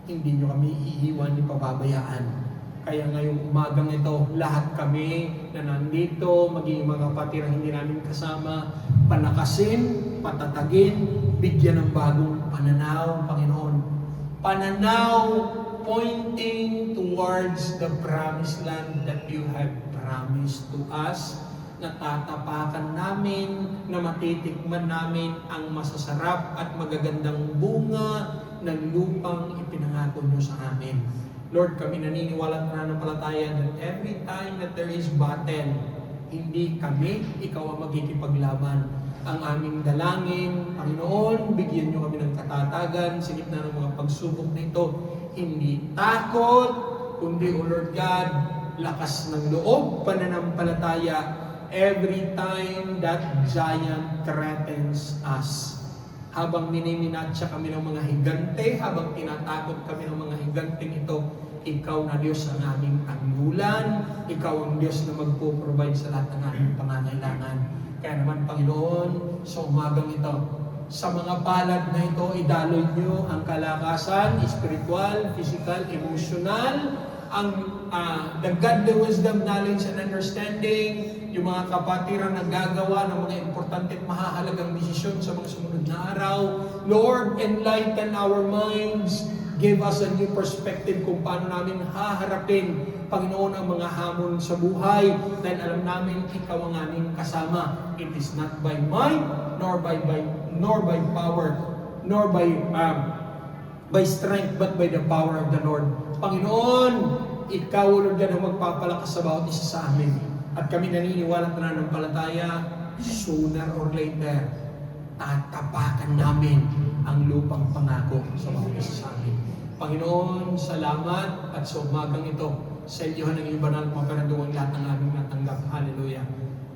hindi niyo kami iiwan ni pababayaan. Kaya ngayong umagang ito, lahat kami na nandito, maging mga kapatid na hindi namin kasama, palakasin, patatagin, bigyan ng bagong pananaw, Panginoon. Pananaw pointing towards the promised land that you have promised to us, na tatapakan namin, na matitikman namin ang masasarap at magagandang bunga ng lupang ipinangako niyo sa amin. Lord, kami naniniwala at nananampalataya that every time that there is battle, hindi kami, ikaw ang magkikipaglaban. Ang aming dalangin, Panginoon, bigyan niyo kami ng katatagan sa gitna ng mga pagsubok na ito. Hindi takot, kundi, O Lord God, lakas ng loob, pananampalataya, every time that giant threatens us. Habang miniminatsa kami ng mga higante, habang tinatakot kami ng mga higanteng ito, ikaw na Diyos ang aming tanggulan, ikaw ang Diyos na magpo-provide sa lahat ng aming pangangailangan. Kaya naman, Panginoon, sa umagang ito, sa mga palad na ito, idaloy niyo ang kalakasan, spiritual, physical, emotional, ang the godly wisdom, knowledge, and understanding, yung mga kapatiran na gagawa ng mga importante at mahahalagang desisyon sa mga sumunod na araw. Lord, enlighten our minds. Give us a new perspective kung paano namin haharapin, Panginoon, ang mga hamon sa buhay. Dahil alam namin, ikaw ang aming kasama. It is not by might, nor by power, nor by by strength but by the power of the Lord. Panginoon, Ikaw, Lord God, ang magpapalakas sa bawat isa sa amin. At kami naniniwala at nananampalataya, sooner or later, tatapakan namin ang lupang pangako sa bawat isa sa amin. Panginoon, salamat at sa umagang ito, sa iyohan ng iyong banal mga karanduang lahat ng aming natanggap. Hallelujah.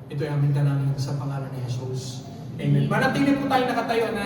Ito ay aming dalangin sa pangalan ni Jesus. Amen. Manatili po tayo nakatayo na